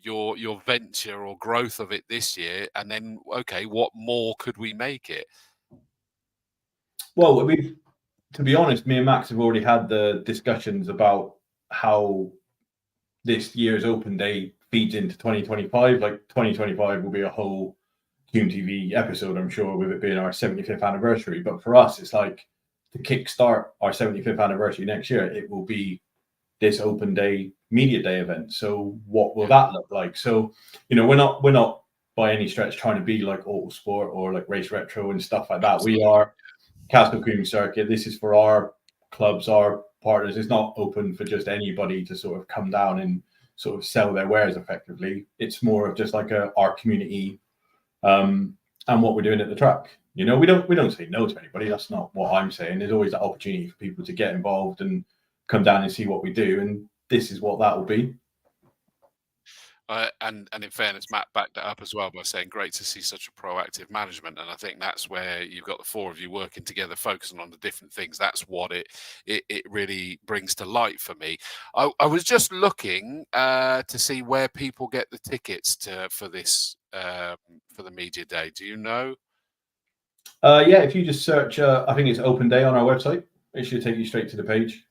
your venture or growth of it this year, and then okay, what more could we make it? Well, to be honest, me and Max have already had the discussions about how this year's open day feeds into 2025. Like 2025 will be a whole Combe TV episode, I'm sure, with it being our 75th anniversary. But for us, it's like to kickstart our 75th anniversary next year, it will be this open day media day event. So what will that look like? So, you know, we're not by any stretch trying to be like Autosport or like Race Retro and stuff like that. Absolutely. We are Castle Combe Circuit. This is for our clubs, our partners. It's not open for just anybody to sort of come down and sort of sell their wares effectively. It's more of just like our community and what we're doing at the track. You know, we don't say no to anybody. That's not what I'm saying. There's always that opportunity for people to get involved and come down and see what we do, and this is what that will be. And in fairness, Matt backed that up as well by saying, great to see such a proactive management. And I think that's where you've got the four of you working together, focusing on the different things. That's what it really brings to light for me. I was just looking to see where people get the tickets for this, for the media day. Do you know? Yeah, if you just search, I think it's open day on our website. It should take you straight to the page.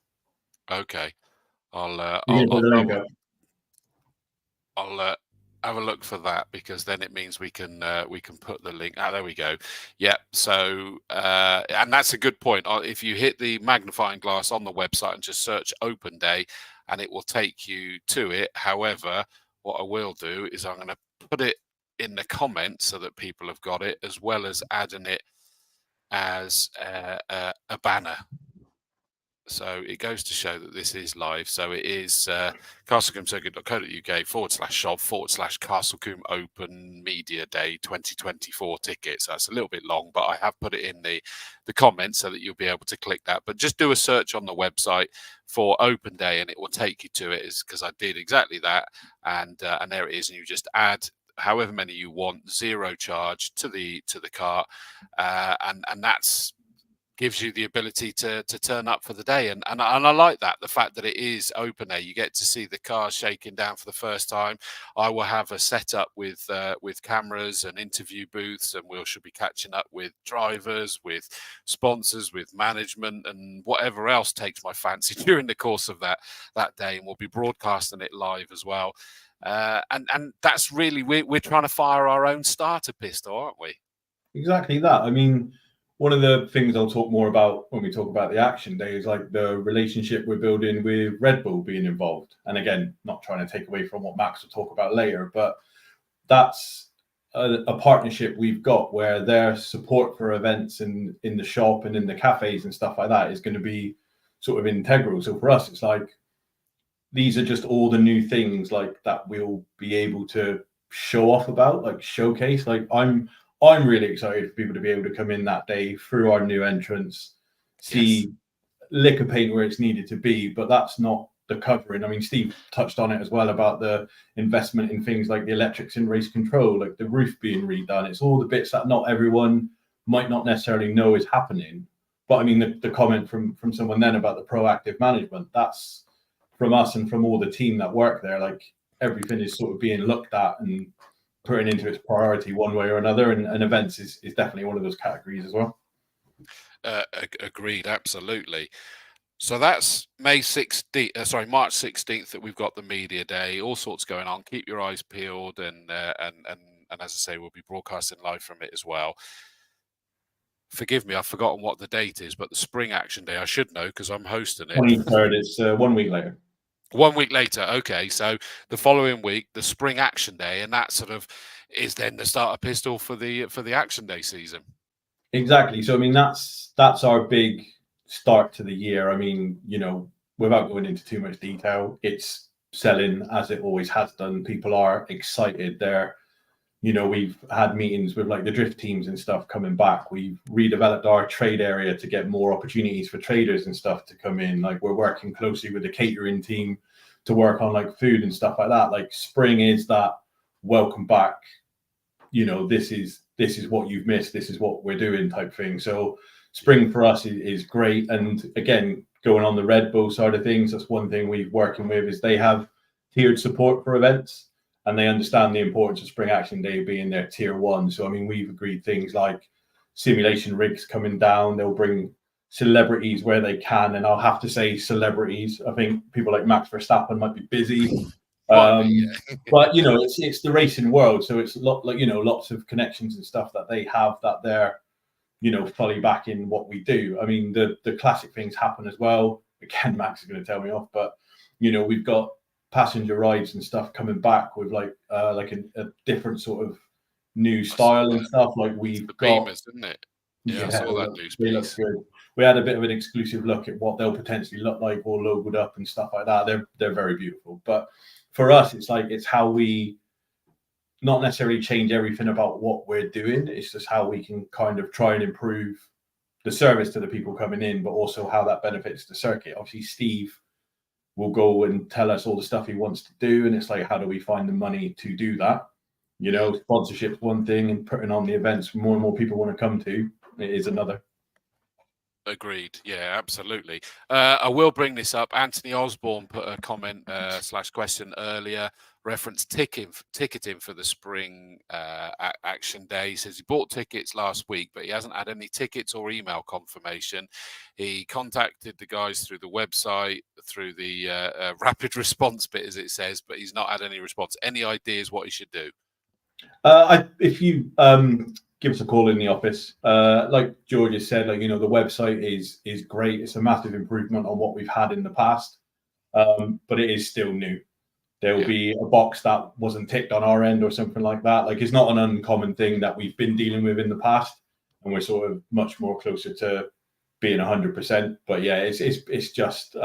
Okay. I'll have a look for that, because then it means we can put the link. There we go. Yeah. So and that's a good point. If you hit the magnifying glass on the website and just search open day, and it will take you to it. However, what I will do is I'm going to put it in the comments so that people have got it, as well as adding it as a banner. So it goes to show that this is live. So it is castlecombe.co.uk/shop/Castle Combe Open Media Day 2024 tickets. So it's a little bit long, but I have put it in the comments so that you'll be able to click that. But just do a search on the website for Open Day and it will take you to it, is because I did exactly that. And there it is. And you just add however many you want, zero charge to the cart. And that's gives you the ability to turn up for the day, and I like that, the fact that it is open air. You get to see the cars shaking down for the first time. I will have a setup with cameras and interview booths, and we should be catching up with drivers, with sponsors, with management, and whatever else takes my fancy during the course of that day. And we'll be broadcasting it live as well. And that's really, we're trying to fire our own starter pistol, aren't we? Exactly that. I mean, one of the things I'll talk more about when we talk about the action day is like the relationship we're building with Red Bull being involved. And again, not trying to take away from what Max will talk about later, but that's a partnership we've got where their support for events in the shop and in the cafes and stuff like that is going to be sort of integral. So for us, it's like, these are just all the new things like that we'll be able to show off about, like showcase. Like I'm really excited for people to be able to come in that day through our new entrance, see liquor paint where it's needed to be, but that's not the covering. I mean, Steve touched on it as well about the investment in things like the electrics in race control, like the roof being redone. It's all the bits that not everyone might not necessarily know is happening. But I mean, the comment from someone then about the proactive management, that's from us and from all the team that work there. Like everything is sort of being looked at and putting into its priority one way or another, and events is definitely one of those categories as well. Agreed, absolutely. So that's March 16th that we've got the media day. All sorts going on. Keep your eyes peeled, and as I say, we'll be broadcasting live from it as well. Forgive me, I've forgotten what the date is, but the Spring Action Day, I should know because I'm hosting it. 23rd, it's 1 week later. 1 week later, okay. So the following week, the Spring Action Day, and that sort of is then the starter pistol for the Action Day season. Exactly. So I mean, that's our big start to the year. I mean, you know, without going into too much detail, it's selling as it always has done. People are excited. You know, we've had meetings with like the drift teams and stuff coming back. We've redeveloped our trade area to get more opportunities for traders and stuff to come in. Like we're working closely with the catering team to work on like food and stuff like that. Like spring is that welcome back. You know, this is what you've missed. This is what we're doing type thing. So spring for us is great. And again, going on the Red Bull side of things, that's one thing we're working with, is they have tiered support for events, and they understand the importance of Spring Action Day being their tier 1. So I mean, we've agreed things like simulation rigs coming down. They'll bring celebrities where they can, and I'll have to say celebrities. I think people like Max Verstappen might be busy. But it's the racing world, so it's a lot, like, lots of connections and stuff that they have, that they're fully backing what we do. I mean, the classic things happen as well. Again, Max is going to tell me off, but we've got passenger rides and stuff coming back with like a different sort of new style and stuff. Like we've got Beamers, isn't it? Yeah, I saw that news piece. Looks good. We had a bit of an exclusive look at what they'll potentially look like, all logoed up and stuff like that. They're very beautiful. But for us, it's how we not necessarily change everything about what we're doing. It's just how we can kind of try and improve the service to the people coming in, but also how that benefits the circuit. Obviously, Steve will go and tell us all the stuff he wants to do, and it's like, how do we find the money to do that? Sponsorship's one thing, and putting on the events more and more people want to come to is another. Agreed. Yeah, absolutely. I will bring this up. Anthony Osborne put a comment / question earlier, referenced ticketing for the Spring Action Day. He says he bought tickets last week, but he hasn't had any tickets or email confirmation. He contacted the guys through the website, through the rapid response bit, as it says, but he's not had any response. Any ideas what he should do? If you give us a call in the office, like George has said, the website is great. It's a massive improvement on what we've had in the past, but it is still new. There will be a box that wasn't ticked on our end or something like that. Like, it's not an uncommon thing that we've been dealing with in the past, and we're sort of much more closer to being 100%. But yeah, it's just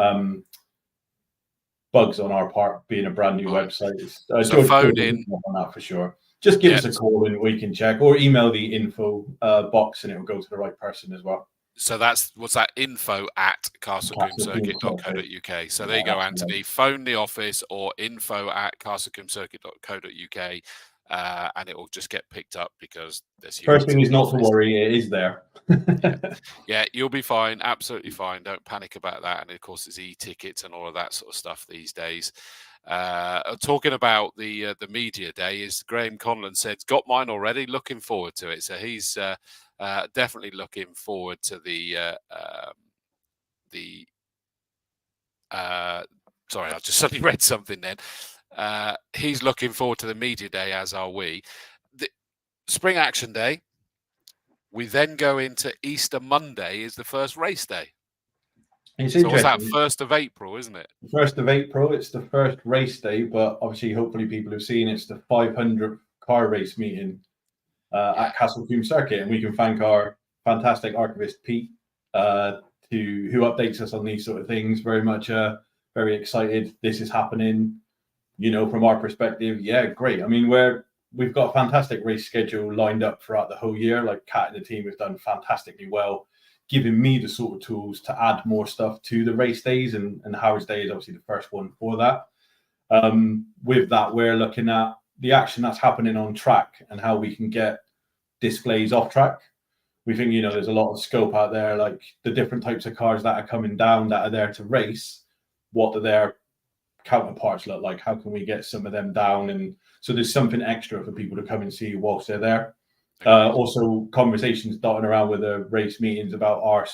bugs on our part, being a brand new website. So phone in on that for sure. Just give us a call and we can check, or email the info box and it will go to the right person as well. So what's that? info@castlecombecircuit.co.uk. So there you go, Anthony. Phone the office or info@castlecombecircuit.co.uk, and it will just get picked up, because there's first thing is not to worry, it is there. Yeah, you'll be fine, absolutely fine. Don't panic about that. And of course, there's e-tickets and all of that sort of stuff these days. Talking about the media day, is Graham Conlon said, got mine already, looking forward to it. So he's definitely looking forward to sorry, I just suddenly read something then. He's looking forward to the media day, as are we. The Spring Action Day, we then go into Easter Monday is the first race day. It's so was that interesting. 1st of April, isn't it? 1st of April, it's the first race day, but obviously, hopefully people have seen it's the 500th car race meeting at Combe Circuit, and we can thank our fantastic archivist Pete, who updates us on these sort of things. Very much very excited this is happening. From our perspective, yeah, great. I mean, we've got a fantastic race schedule lined up throughout the whole year. Like, Kat and the team have done fantastically well, giving me the sort of tools to add more stuff to the race days, and Howard's Day is obviously the first one for that. With that, we're looking at the action that's happening on track and how we can get displays off track. We think, there's a lot of scope out there, like the different types of cars that are coming down that are there to race. What do their counterparts look like? How can we get some of them down? And so there's something extra for people to come and see whilst they're there. Also, conversations dotting around with the race meetings about our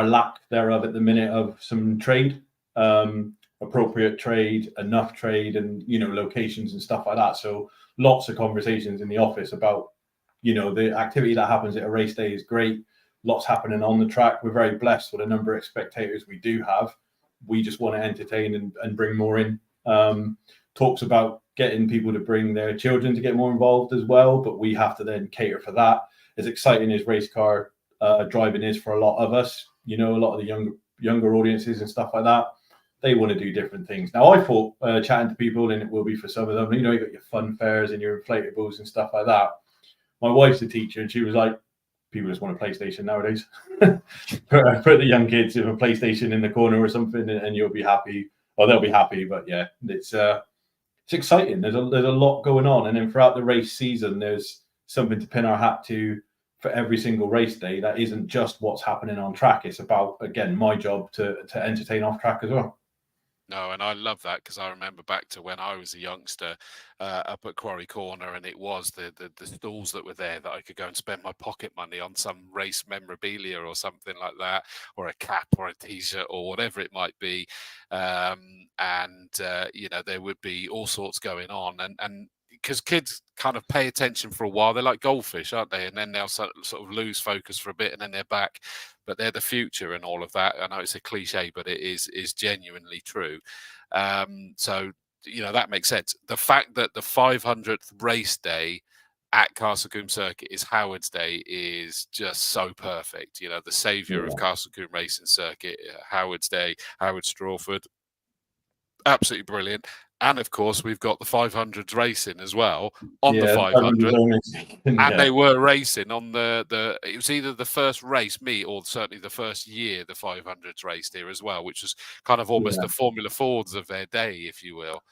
lack thereof at the minute of some trade, appropriate trade, enough trade, and locations and stuff like that. So lots of conversations in the office about the activity that happens at a race day is great. Lots happening on the track. We're very blessed with a number of spectators we do have. We just want to entertain and bring more in. Talks about getting people to bring their children to get more involved as well, but we have to then cater for that. As exciting as race car driving is for a lot of us, a lot of the younger audiences and stuff like that, they want to do different things. Now, I thought chatting to people, and it will be for some of them, you got your fun fairs and your inflatables and stuff like that. My wife's a teacher, and she was like, people just want a PlayStation nowadays. Put the young kids with a PlayStation in the corner or something, and you'll be happy. Well, they'll be happy, but yeah, it's exciting. There's a lot going on, and then throughout the race season, there's something to pin our hat to for every single race day that isn't just what's happening on track. It's about, again, my job to entertain off track as well. No, and I love that, because I remember back to when I was a youngster up at Quarry Corner, and it was the stalls that were there that I could go and spend my pocket money on some race memorabilia or something like that, or a cap or a T-shirt or whatever it might be. You know, there would be all sorts going on, and because kids kind of pay attention for a while, they're like goldfish, aren't they? And then they'll sort of lose focus for a bit, and then they're back. But they're the future and all of that. I know it's a cliche, but it is genuinely true. So, you know, that makes sense. The fact that the 500th race day at Castle Combe Circuit is Howard's Day is just so perfect. You know, the saviour of Castle Combe Racing Circuit, Howard's Day, Howard Strawford, absolutely brilliant. And of course, we've got the 500s racing as well on the 500, and they were racing on the. It was either the first race meet or certainly the first year the 500s raced here as well, which was kind of almost the Formula Fords of their day, if you will.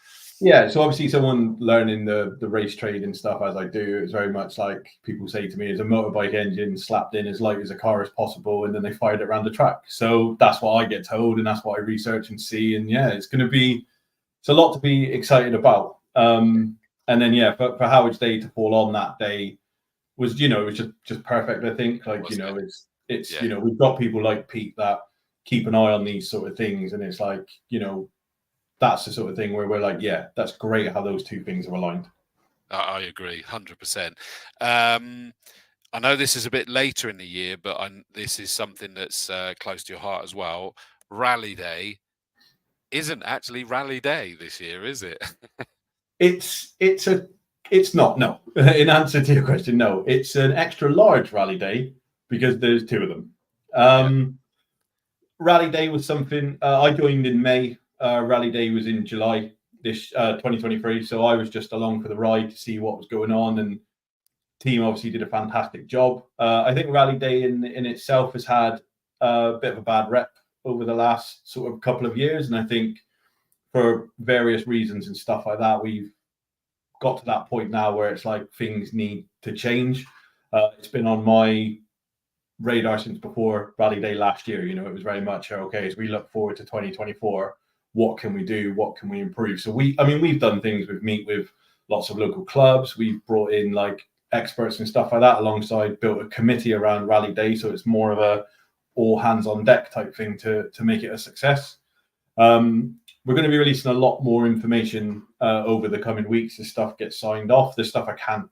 Yeah, so obviously someone learning the race trade and stuff as I do, it's very much like people say to me, is a motorbike engine slapped in as light as a car as possible, and then they fired it around the track. So that's what I get told, and that's what I research and see. And yeah, it's a lot to be excited about. And then for Howard's Day to fall on that day was, it was just perfect. I think, like, it's we've got people like Pete that keep an eye on these sort of things, and it's like, that's the sort of thing where we're like, yeah, that's great how those two things are aligned. I agree 100%. I know this is a bit later in the year, but this is something that's close to your heart as well. Rally Day isn't actually Rally Day this year, is it? It's not, no. In answer to your question, no. It's an extra large Rally Day because there's two of them. Rally Day was something I joined in May. Rally Day was in July this 2023, so I was just along for the ride to see what was going on, and team obviously did a fantastic job. I think Rally Day in itself has had a bit of a bad rep over the last sort of couple of years, and I think for various reasons and stuff like that, we've got to that point now where it's like things need to change. It's been on my radar since before Rally Day last year. It was very much okay as we look forward to 2024. What can we do? What can we improve? So we've done things. We've met with lots of local clubs. We've brought in like experts and stuff like that alongside, built a committee around Rally Day, so it's more of a all hands on deck type thing to make it a success. We're going to be releasing a lot more information over the coming weeks as stuff gets signed off. There's stuff I can't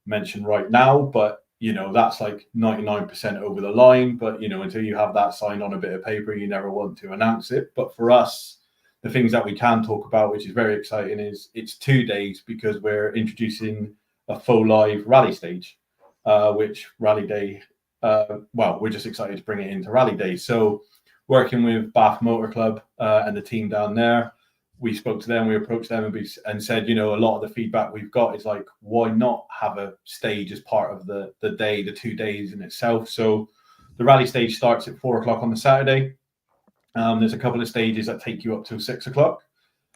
mention right now, but that's like 99% over the line. But until you have that signed on a bit of paper, you never want to announce it. But for us, the things that we can talk about, which is very exciting, is it's 2 days because we're introducing a full live rally stage, which Rally Day, we're just excited to bring it into Rally Day. So working with Bath Motor Club and the team down there, we spoke to them, we approached them and said, a lot of the feedback we've got is like, why not have a stage as part of the day, the 2 days in itself? So the rally stage starts at 4 o'clock on the Saturday. There's a couple of stages that take you up till 6 o'clock.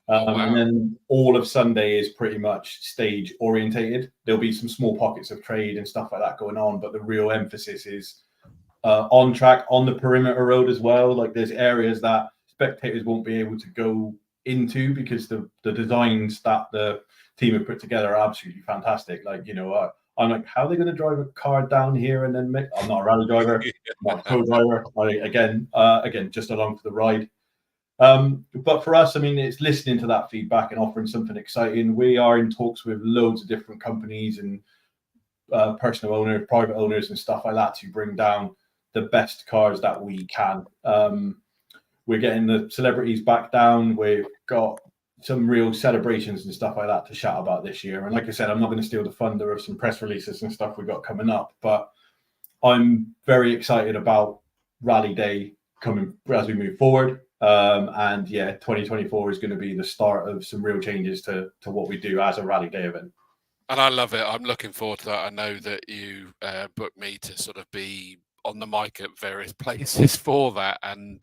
And then all of Sunday is pretty much stage orientated. There'll be some small pockets of trade and stuff like that going on, but the real emphasis is on track, on the perimeter road as well. Like there's areas that spectators won't be able to go into because the designs that the team have put together are absolutely fantastic. Like, I'm like, how are they going to drive a car down here and then I'm not a rally driver, I'm not a co-driver. Again, just along for the ride. But for us, it's listening to that feedback and offering something exciting. We are in talks with loads of different companies and personal owners, private owners and stuff like that to bring down the best cars that we can. We're getting the celebrities back down. We've got some real celebrations and stuff like that to shout about this year. And like I said, I'm not going to steal the thunder of some press releases and stuff we got coming up, but I'm very excited about Rally Day coming as we move forward. 2024 is going to be the start of some real changes to what we do as a Rally Day event. And I love it. I'm looking forward to that. I know that you booked me to sort of be on the mic at various places for that, and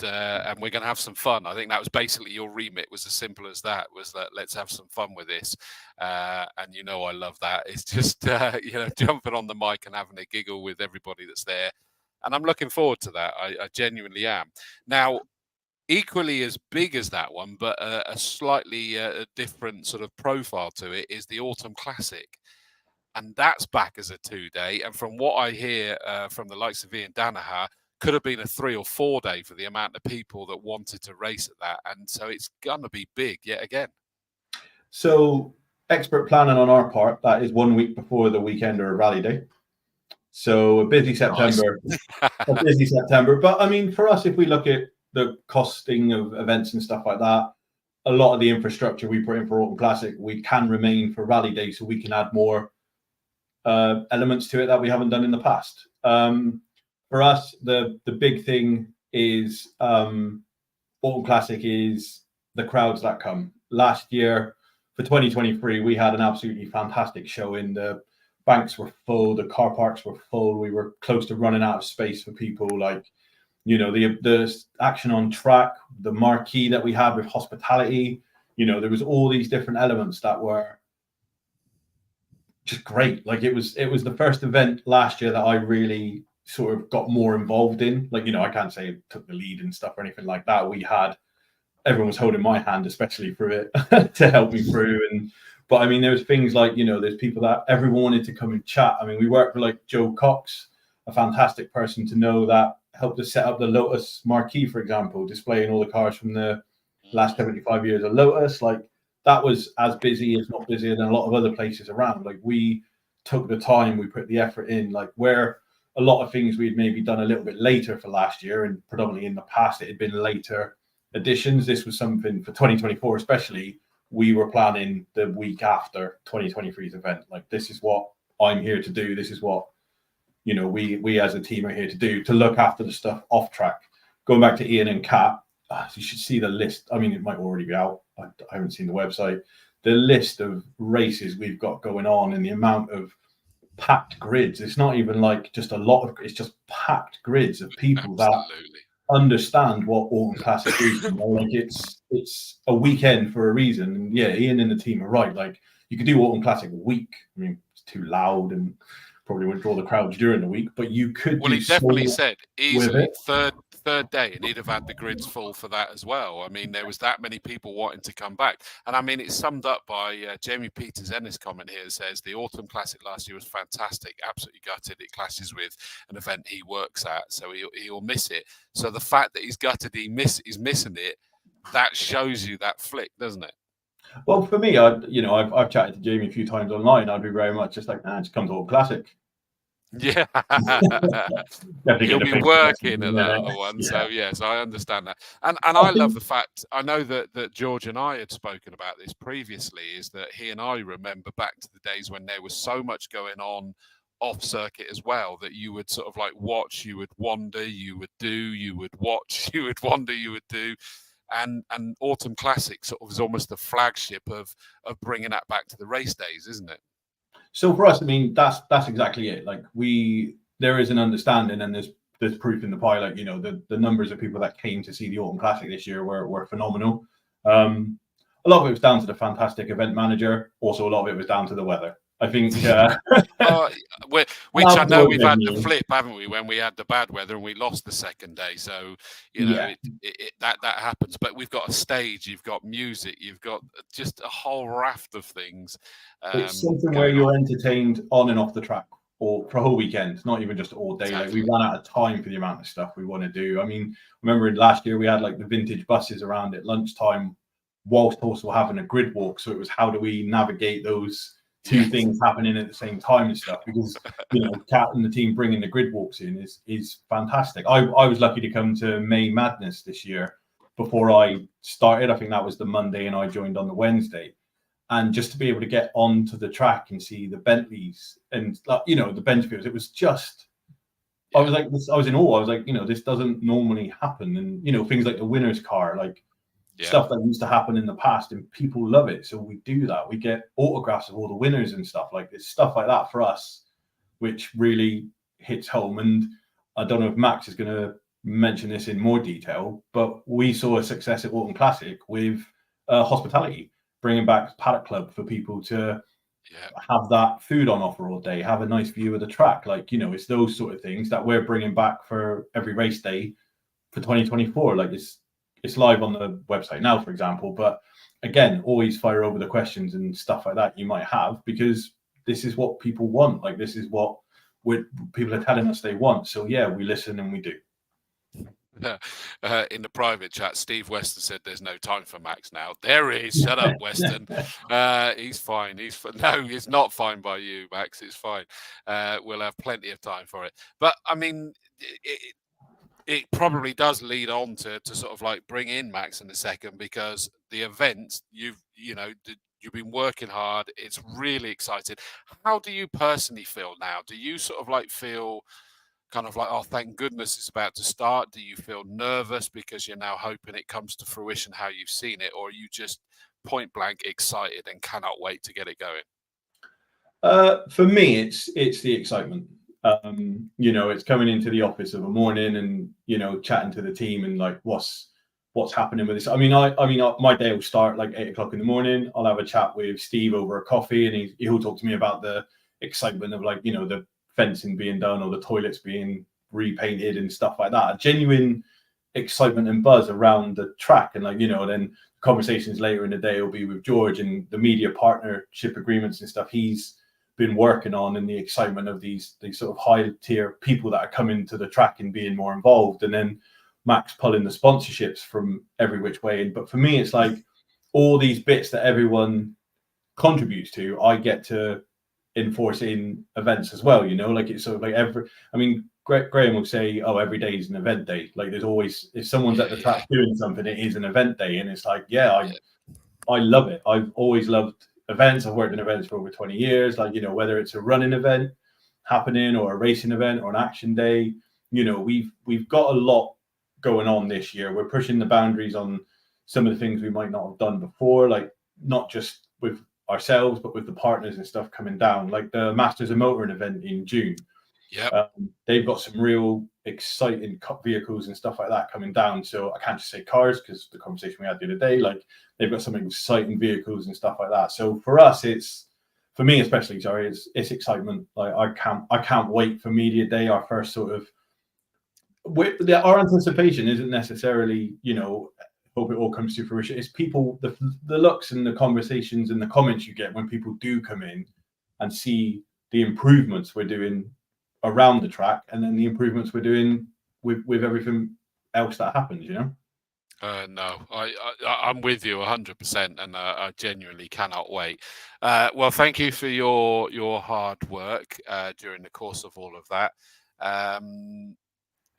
we're going to have some fun. I think that was basically your remit. Was as simple as that. Was that let's have some fun with this, and you know I love that. It's just you know, jumping on the mic and having a giggle with everybody that's there, and I'm looking forward to that. I genuinely am. Now, equally as big as that one, but a slightly different sort of profile to it is the Autumn Classic. And that's back as a 2-day. And from what I hear from the likes of Ian Danaher, could have been a 3 or 4 day for the amount of people that wanted to race at that. And so it's going to be big yet again. So expert planning on our part, that is 1 week before the weekend or rally day. So a busy September, a busy September. But I mean, for us, if we look at the costing of events and stuff like that, a lot of the infrastructure we put in for Autumn Classic, we can remain for rally day, so we can add more elements to it that we haven't done in the past. For us, the big thing is Autumn Classic is the crowds that come. Last year, for 2023, we had an absolutely fantastic show. In the banks were full, the car parks were full. We were close to running out of space for people. Like, you know, the action on track, the marquee that we had with hospitality. You know, there was all these different elements that were just great. Like it was the first event last year that I really sort of got more involved in. Like, you know, I can't say it took the lead and stuff or anything like that. Everyone was holding my hand, especially through it, to help me through. But I mean, there was things like, you know, there's people that everyone wanted to come and chat. I mean, we worked with like Joe Cox, a fantastic person to know, that helped us set up the Lotus marquee, for example, displaying all the cars from the last 75 years of Lotus. Like, that was as busy, if not busier, than a lot of other places around. Like, we took the time, we put the effort in. Like, where a lot of things we'd maybe done a little bit later for last year, and predominantly in the past it had been later editions. This was something for 2024 especially, we were planning the week after 2023's event. Like, this is what I'm here to do. This is what, you know, we as a team are here to do, to look after the stuff off track. Going back to Ian and Kat, you should see the list. I mean, it might already be out. I haven't seen the website. The list of races we've got going on and the amount of packed grids. It's not even like just a lot of, it's just packed grids of people that understand what Autumn Classic is. You know? Like, it's a weekend for a reason. And yeah, Ian and the team are right. Like, you could do Autumn Classic a week. I mean, it's too loud and probably wouldn't draw the crowds during the week, but you could. Well, he definitely said easily third day, and he'd have had the grids full for that as well. I mean, there was that many people wanting to come back, and I mean, it's summed up by Jamie Peters' Ennis comment here. Says the Autumn Classic last year was fantastic, absolutely gutted. It clashes with an event he works at, so he'll miss it. So the fact that he's gutted, he's missing it, that shows you that flick, doesn't it? Well, for me, I've chatted to Jamie a few times online. I'd be very much just like, just come to Autumn Classic. Yeah, you'll be working at that other one. Yeah. So yes, I understand that, and I love the fact, I know that George and I had spoken about this previously, is that he and I remember back to the days when there was so much going on off circuit as well, that you would sort of like watch, you would wander, you would do, you would watch, you would wander, you would do. And Autumn Classic sort of is almost the flagship of bringing that back to the race days, isn't it? So for us, I mean, that's exactly it. Like, there is an understanding, and there's proof in the pie. Like, you know, the numbers of people that came to see the Autumn Classic this year were phenomenal. A lot of it was down to the fantastic event manager. Also, a lot of it was down to the weather. I think. Which I know we've had the flip, haven't we? When we had the bad weather and we lost the second day, so you know that happens. But we've got a stage, you've got music, you've got just a whole raft of things. It's something where you're entertained on and off the track, or for a whole weekend, not even just all day. Exactly. Like, we ran out of time for the amount of stuff we want to do. I mean, remember last year we had like the vintage buses around at lunchtime, whilst also having a grid walk. So it was, how do we navigate those two things happening at the same time and stuff? Because, you know, Kat and the team bringing the grid walks in is fantastic. I was lucky to come to May Madness this year before I started. I think that was the Monday and I joined on the Wednesday. And just to be able to get onto the track and see the Bentleys and, you know, the Benchfields, it was just, I was like, I was in awe. I was like, you know, this doesn't normally happen. And, you know, things like the winner's car, like, stuff that used to happen in the past, and people love it. So we do that. We get autographs of all the winners and stuff. Like, it's stuff like that for us, which really hits home. And I don't know if Max is going to mention this in more detail, but we saw a success at Walton Classic with hospitality, bringing back Paddock Club for people to have that food on offer all day, have a nice view of the track. Like, you know, it's those sort of things that we're bringing back for every race day for 2024. Like it's live on the website now, for example. But again, always fire over the questions and stuff like that you might have, because this is what people want. Like, this is what people are telling us they want. So yeah, we listen and we do. In the private chat, Steve Weston said there's no time for Max now. There is. Shut up, Weston. He's fine. No, he's not fine by you, Max. It's fine. We'll have plenty of time for it. But I mean, it probably does lead on to sort of like bring in Max in a second, because the events you've been working hard. It's really exciting. How do you personally feel now? Do you sort of like feel kind of like, oh, thank goodness it's about to start? Do you feel nervous because you're now hoping it comes to fruition how you've seen it? Or are you just point blank excited and cannot wait to get it going? For me, it's the excitement. You know, it's coming into the office of a morning and, you know, chatting to the team and like, what's happening with this. I mean, my day will start like 8 o'clock in the morning. I'll have a chat with Steve over a coffee, and he'll talk to me about the excitement of, like, you know, the fencing being done or the toilets being repainted and stuff like that. A genuine excitement and buzz around the track. And, like, you know, then conversations later in the day will be with George and the media partnership agreements and stuff he's been working on, and the excitement of these sort of high tier people that are coming to the track and being more involved. And then Max pulling the sponsorships from every which way. But for me, it's like all these bits that everyone contributes to, I get to enforce in events as well, you know. Like, it's sort of like Graham will say, oh, every day is an event day. Like, there's always, if someone's at the track doing something, it is an event day. And it's like, I love it. I've always loved events. I've worked in events for over 20 years. Like, you know, whether it's a running event happening or a racing event or an action day, you know, we've got a lot going on this year. We're pushing the boundaries on some of the things we might not have done before, like not just with ourselves, but with the partners and stuff coming down, like the Masters of Motoring event in June. Yeah, they've got some real exciting cup vehicles and stuff like that coming down. So I can't just say cars, because the conversation we had the other day, like, they've got some exciting vehicles and stuff like that. So for us, for me especially, it's excitement. Like, I can't wait for media day. Our first sort of, our anticipation isn't necessarily, you know, hope it all comes to fruition. It's people, the looks and the conversations and the comments you get when people do come in and see the improvements we're doing around the track, and then the improvements we're doing with everything else that happens, you know. No, I'm with you 100%, and I genuinely cannot wait. Well, thank you for your hard work during the course of all of that.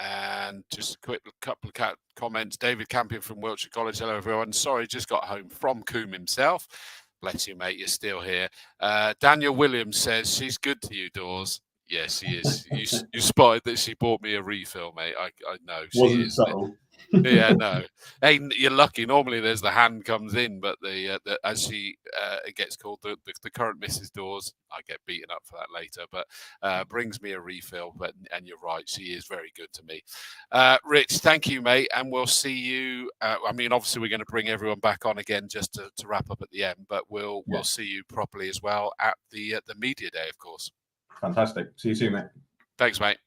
And just a quick couple of comments. David Campion from Wiltshire College. Hello, everyone. Sorry, just got home from Combe himself. Bless you, mate. You're still here. Daniel Williams says, she's good to you, Dawes. Yes, she is. You spotted that she bought me a refill, mate. I know she is. Subtle. Yeah, no. Hey, you're lucky. Normally, there's the hand comes in, but as she it gets called the current Mrs. Dawes. I get beaten up for that later, but brings me a refill. And you're right, she is very good to me. Rich, thank you, mate, and we'll see you. I mean, obviously, we're going to bring everyone back on again just to wrap up at the end, but we'll see you properly as well at the media day, of course. Fantastic. See you soon, mate. Thanks, mate.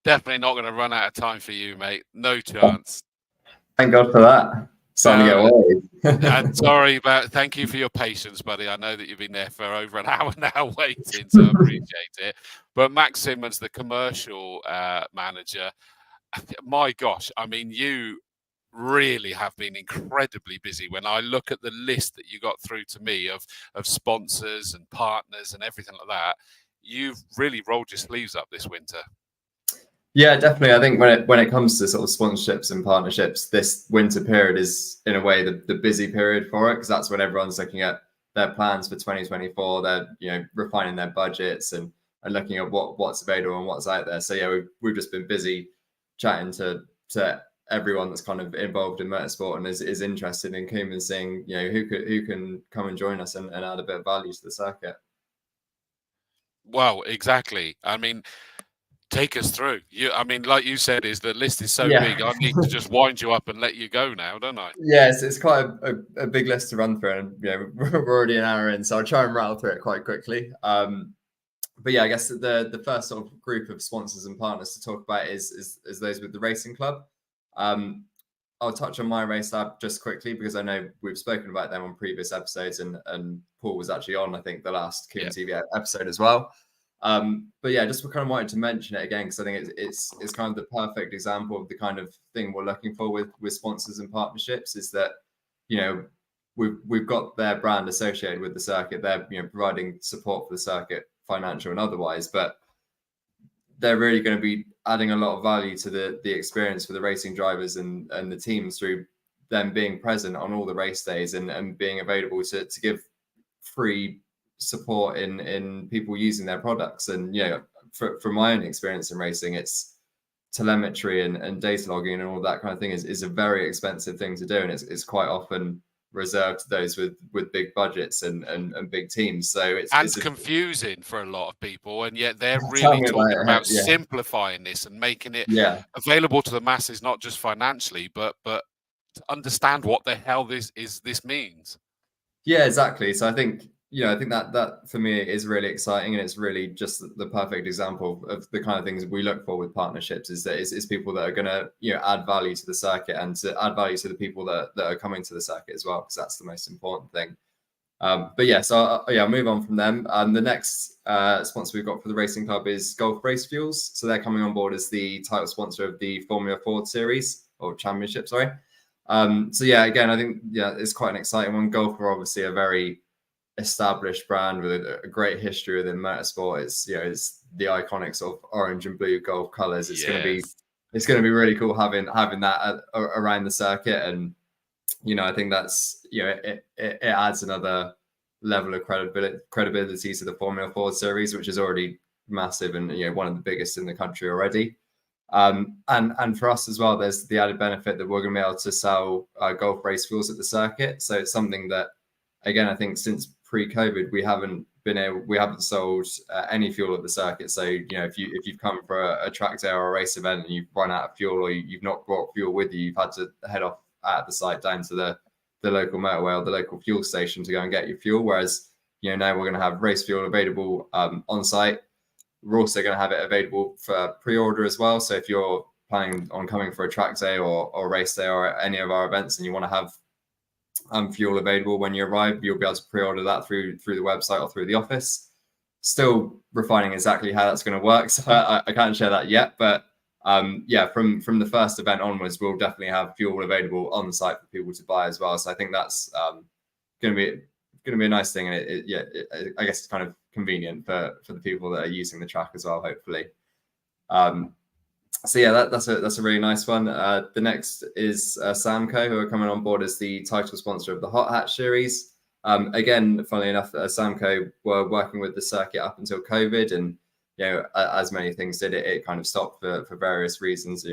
Definitely not going to run out of time for you, mate. No chance. Thank God for that. Starting to get away. I'm sorry, but thank you for your patience, buddy. I know that you've been there for over an hour now waiting, so I appreciate it. But Max Symonds, the commercial manager, my gosh, I mean, you really have been incredibly busy. When I look at the list that you got through to me of sponsors and partners and everything like that, you've really rolled your sleeves up this winter. Yeah, definitely. I think when it comes to sort of sponsorships and partnerships, this winter period is in a way the busy period for it, because that's when everyone's looking at their plans for 2024. They're refining their budgets and looking at what's available and what's out there. So yeah, we've just been busy chatting to everyone that's kind of involved in motorsport and is interested in Combe and seeing, who can come and join us and add a bit of value to the circuit. Well, exactly. I mean, take us through. Like you said, the list is so big. I need to just wind you up and let you go now, don't I? Yes, it's quite a big list to run through, and we're already an hour in, so I'll try and rattle through it quite quickly. But yeah, I guess the first sort of group of sponsors and partners to talk about is those with the racing club. I'll touch on My Race Lab just quickly because I know we've spoken about them on previous episodes, and Paul was actually on, I think, the last Combe TV episode as well. But yeah, just kind of wanted to mention it again because I think it's kind of the perfect example of the kind of thing we're looking for with sponsors and partnerships, is that we've got their brand associated with the circuit. They're providing support for the circuit, financial and otherwise, but they're really going to be adding a lot of value to the experience for the racing drivers and the teams through them being present on all the race days and being available to give free support in people using their products. And from my own experience in racing, it's telemetry and data logging and all that kind of thing is a very expensive thing to do, and it's quite often reserved to those with big budgets and big teams. So it's confusing for a lot of people, and yet they're really talking about simplifying this and making it available to the masses, not just financially, but to understand what the hell this means. Yeah, exactly. So I think that for me is really exciting, and it's really just the perfect example of the kind of things we look for with partnerships, is that it's people that are going to add value to the circuit and to add value to the people that are coming to the circuit as well, because that's the most important thing. But yeah, so I'll move on from them. The next sponsor we've got for the racing club is Gulf Race Fuels. So they're coming on board as the title sponsor of the Formula Ford Series, or Championship, sorry. So yeah, again, I think it's quite an exciting one. Gulf are obviously a very established brand with a great history within motorsport. It's the iconic sort of orange and blue Gulf colors. It's going to be really cool having that around the circuit, and I think that's it adds another level of credibility to the Formula Ford Series, which is already massive and one of the biggest in the country already. And for us as well, there's the added benefit that we're going to be able to sell Gulf Race Fuels at the circuit. So it's something that, again, I think since pre-COVID, we haven't sold any fuel at the circuit. So if you've come for a track day or a race event and you've run out of fuel, or you've not brought fuel with you, you've had to head off at the site down to the local motorway or the local fuel station to go and get your fuel. Whereas now we're going to have race fuel available on site. We're also going to have it available for pre-order as well. So if you're planning on coming for a track day or race day or any of our events, and you want to have fuel available when you arrive, you'll be able to pre-order that through the website or through the office. Still refining exactly how that's going to work, so I can't share that yet. But from the first event onwards, we'll definitely have fuel available on the site for people to buy as well. So I think that's going to be a nice thing, and I guess it's kind of convenient for the people that are using the track as well, hopefully. So yeah, that's a really nice one. The next is Samco, who are coming on board as the title sponsor of the Hot Hatch Series. Again, funnily enough, Samco were working with the circuit up until COVID, and as many things did, it kind of stopped for various reasons,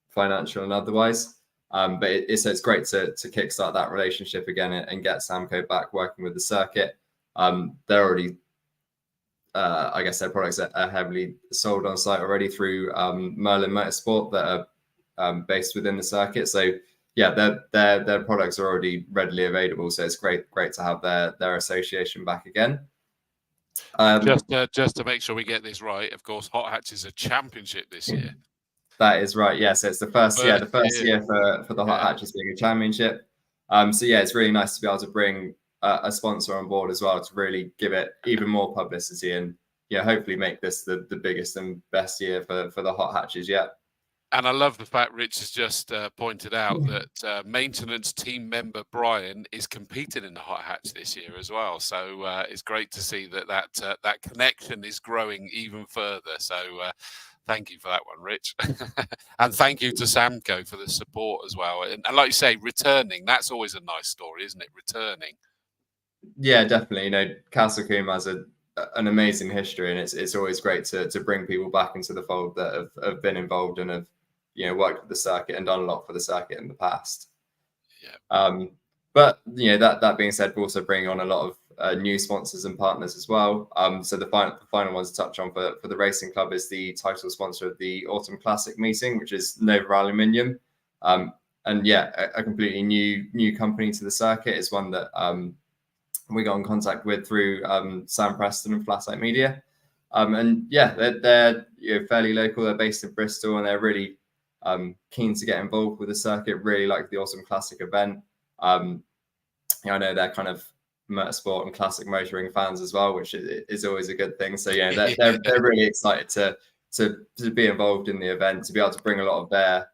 financial and otherwise. But it's great to kickstart that relationship again and get Samco back working with the circuit. They're already, I guess their products are heavily sold on site already through Merlin Motorsport that are based within the circuit. So yeah, their products are already readily available. So it's great to have their association back again. Just to make sure we get this right, of course, Hot Hatch is a championship this year. That is right. Yeah, so it's the first year for the Hot Hatches being a championship. So yeah, it's really nice to be able to bring a sponsor on board as well to really give it even more publicity and hopefully make this the biggest and best year for the Hot Hatches yet. And I love the fact Rich has just pointed out that maintenance team member Brian is competing in the Hot Hatch this year as well. So it's great to see that connection is growing even further. So thank you for that one, Rich. And thank you to Samco for the support as well. And like you say, returning, that's always a nice story, isn't it? Returning. Yeah, definitely. Castle Combe has an amazing history, and it's always great to bring people back into the fold that have been involved and have worked with the circuit and done a lot for the circuit in the past. Yeah. But that being said, we're also bringing on a lot of new sponsors and partners as well. So the final ones to touch on for the racing club is the title sponsor of the Autumn Classic meeting, which is Nova Aluminium. And a completely new company to the circuit. Is one that we got in contact with through Sam Preston and Flatside Media. They're fairly local. They're based in Bristol, and they're really keen to get involved with the circuit. Really like the Autumn Classic event. I know they're kind of motorsport and classic motoring fans as well, which is always a good thing. So they're really excited to be involved in the event, to be able to bring a lot of their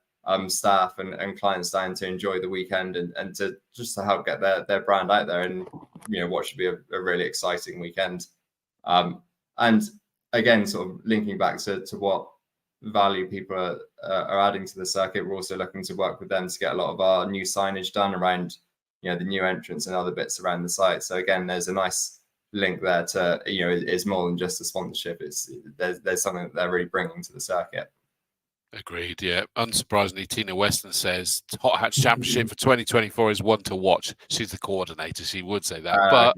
staff and clients down to enjoy the weekend and to help get their brand out there, and what should be a really exciting weekend. And again, sort of linking back to what value people are adding to the circuit, we're also looking to work with them to get a lot of our new signage done around the new entrance and other bits around the site. So again, there's a nice link there to it's more than just a sponsorship. There's something that they're really bringing to the circuit. Agreed. Yeah. Unsurprisingly, Tina Weston says Hot Hatch Championship for 2024 is one to watch. She's the coordinator. She would say that, but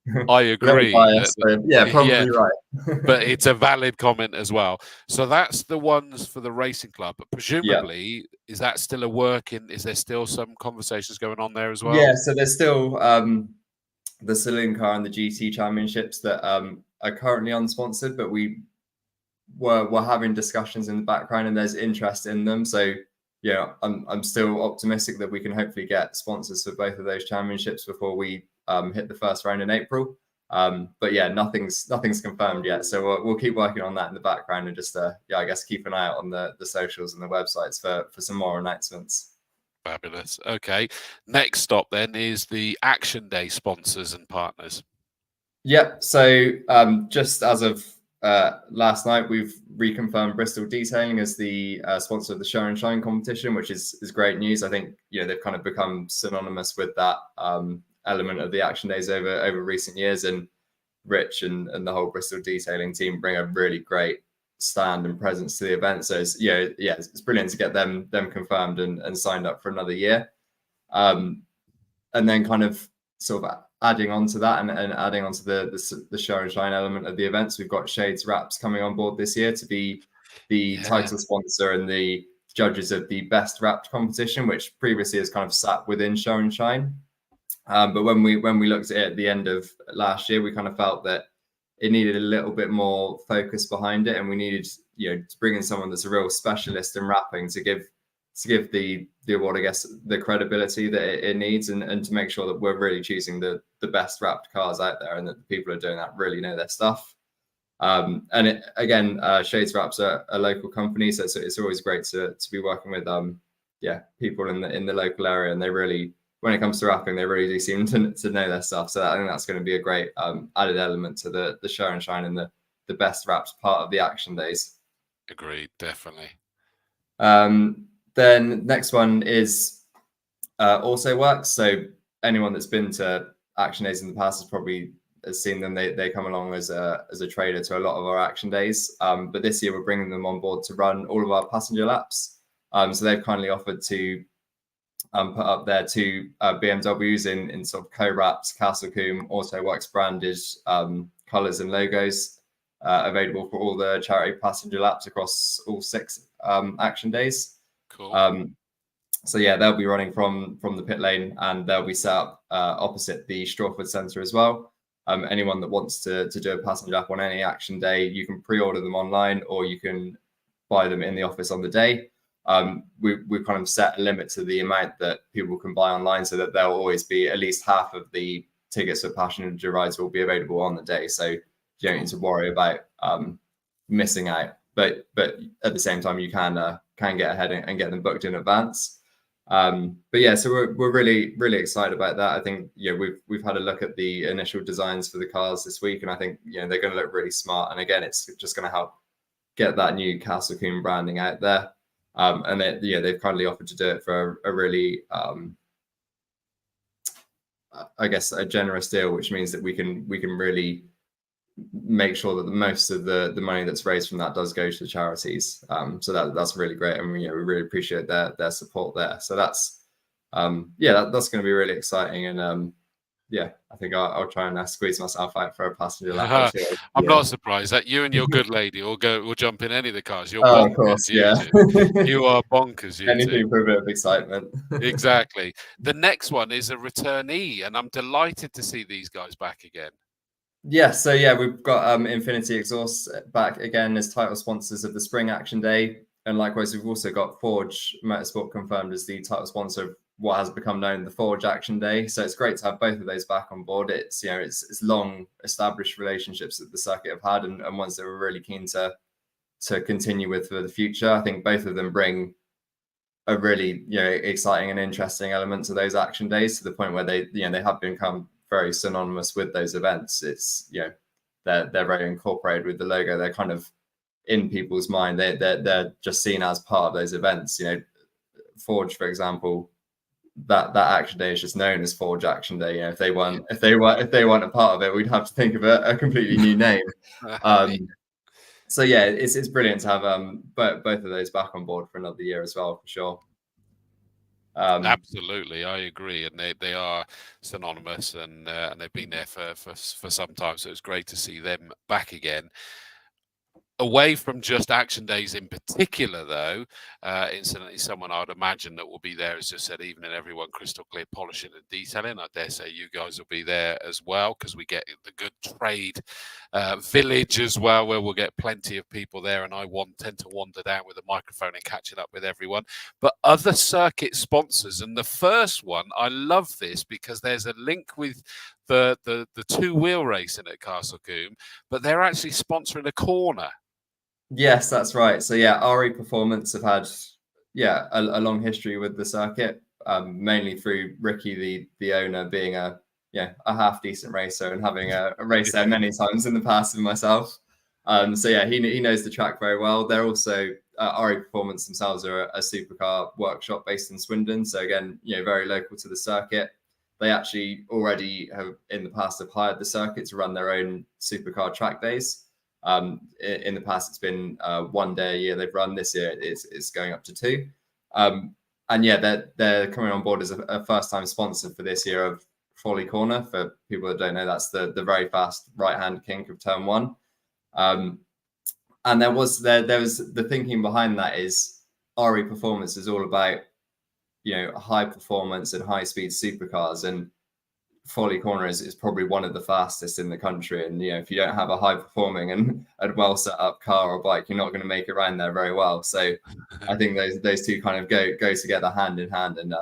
Okay. I agree. Probably right. But it's a valid comment as well. So that's the ones for the racing club. But presumably, is that still a work? Is there still some conversations going on there as well? Yeah. So there's still the Saloon Car and the GT Championships that are currently unsponsored, but we're having discussions in the background, and there's interest in them. So I'm still optimistic that we can hopefully get sponsors for both of those championships before we hit the first round in April. But nothing's confirmed yet. So we'll keep working on that in the background, and just I guess keep an eye out on the socials and the websites for some more announcements. Fabulous. Okay. Next stop then is the Action Day sponsors and partners. Yep. So just as of last night, we've reconfirmed Bristol Detailing as the sponsor of the Show and Shine competition, which is great news. I think they've kind of become synonymous with that element of the Action Days over recent years, and Rich and the whole Bristol Detailing team bring a really great stand and presence to the event. So it's brilliant to get them confirmed and signed up for another year. And then kind of sort of adding on to that and adding on to the Show and Shine element of the events, we've got Shades Wraps coming on board this year to be the title sponsor and the judges of the best wrapped competition, which previously has kind of sat within Show and Shine. But when we looked at it at the end of last year, we kind of felt that it needed a little bit more focus behind it, and we needed to bring in someone that's a real specialist in wrapping to give the award, I guess, the credibility that it needs, and to make sure that we're really choosing the best wrapped cars out there, and that the people who are doing that really know their stuff. Shades Wraps are a local company, so it's always great to be working with people in the local area, and they really, when it comes to wrapping, they really do seem to know their stuff. So I think that's going to be a great added element to the Show and Shine and the best wrapped part of the Action Days. Agreed, definitely. Then next one is Also Works. So anyone that's been to Action Days in the past has seen them. They come along as a trader to a lot of our Action Days. But this year we're bringing them on board to run all of our passenger laps. So they've kindly offered to put up their two BMWs in sort of co-wrapped Castle Combe Auto Works branded colours and logos, available for all the charity passenger laps across all 6 Action Days. Cool. They'll be running from the pit lane, and they'll be set up opposite the Strawford Centre as well. Anyone that wants to do a passenger lap on any Action Day, you can pre-order them online, or you can buy them in the office on the day. We've kind of set a limit to the amount that people can buy online, so that there'll always be at least half of the tickets for passenger rides will be available on the day. So you don't need to worry about missing out. But at the same time, you can get ahead and get them booked in advance. So we're really, really excited about that. I think we've had a look at the initial designs for the cars this week, and I think they're going to look really smart. And again, it's just going to help get that new Castle Combe branding out there. And they've kindly offered to do it for a really, I guess, a generous deal, which means that we can really make sure that the most of the money that's raised from that does go to the charities. So that's really great, and we really appreciate their support there. So that's that's going to be really exciting, and I think I'll try and squeeze myself out for a passenger lap. I'm not surprised that you and your good lady will jump in any of the cars. You're of bonkers, course, you yeah. two. You are bonkers, you Anything two. for a bit of excitement. Exactly. The next one is a returnee, and I'm delighted to see these guys back again. Yeah, so we've got Infinity Exhaust back again as title sponsors of the Spring Action Day, and likewise we've also got Forge Motorsport confirmed as the title sponsor of what has become known the Forge Action Day. So it's great to have both of those back on board. It's it's long established relationships that the circuit have had, and ones that we're really keen to continue with for the future. I think both of them bring a really exciting and interesting element to those action days, to the point where they they have become very synonymous with those events. It's they're very incorporated with the logo. They're kind of in people's mind. They're just seen as part of those events. Forge, for example, that action day is just known as Forge Action Day. If they weren't a part of it, we'd have to think of a completely new name. So it's brilliant to have both of those back on board for another year as well, for sure. Absolutely, I agree, and they are synonymous, and they've been there for some time. So it's great to see them back again. Away from just action days in particular, though, incidentally, someone I would imagine that will be there, as just said, even in everyone crystal clear polishing and detailing. I dare say you guys will be there as well, because we get the good trade village as well, where we'll get plenty of people there, and I tend to wander down with a microphone and catching up with everyone. But other circuit sponsors, and the first one, I love this because there's a link with the two-wheel racing at Castle Combe, but they're actually sponsoring a corner. Yes, that's right. So RE Performance have had a long history with the circuit, mainly through Ricky, the owner, being a half decent racer and having a race there many times in the past with myself. He knows the track very well. They're also RE Performance themselves are a supercar workshop based in Swindon. So again, very local to the circuit. They actually already have in the past have hired the circuit to run their own supercar track days. In the past, it's been 1 day a year they've run. This year it's going up to 2. They're coming on board as a first-time sponsor for this year of Folly Corner. For people that don't know, that's the very fast right-hand kink of Turn 1. And there was the thinking behind that is RE Performance is all about high performance and high speed supercars, and Folly Corner is probably one of the fastest in the country. And if you don't have a high performing and well set up car or bike, you're not going to make it around there very well. So I think those two kind of go together hand in hand. And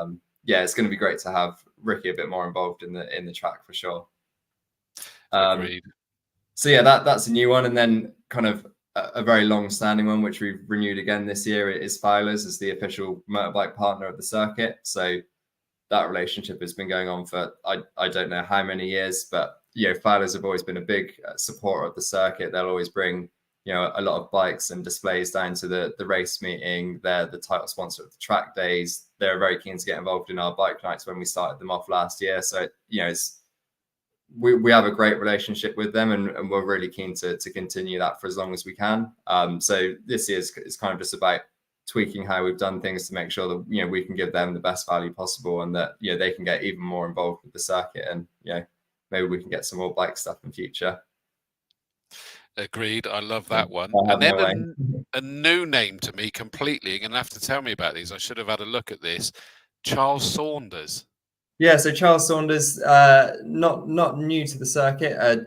it's going to be great to have Ricky a bit more involved in the track for sure. Agreed. So that's a new one. And then kind of a very long standing one, which we've renewed again this year, is Fowlers as the official motorbike partner of the circuit. So that relationship has been going on for I don't know how many years, but Fowlers have always been a big supporter of the circuit. They'll always bring a lot of bikes and displays down to the race meeting. They're the title sponsor of the track days. They're very keen to get involved in our bike nights when we started them off last year. So we have a great relationship with them, and we're really keen to continue that for as long as we can. So this year is kind of just about tweaking how we've done things to make sure that we can give them the best value possible, and that they can get even more involved with the circuit, and maybe we can get some more bike stuff in future. Agreed. I love that one. And then a new name to me completely. You're gonna have to tell me about these. I should have had a look at this. Charles Saunders. Yeah, so Charles Saunders, not new to the circuit.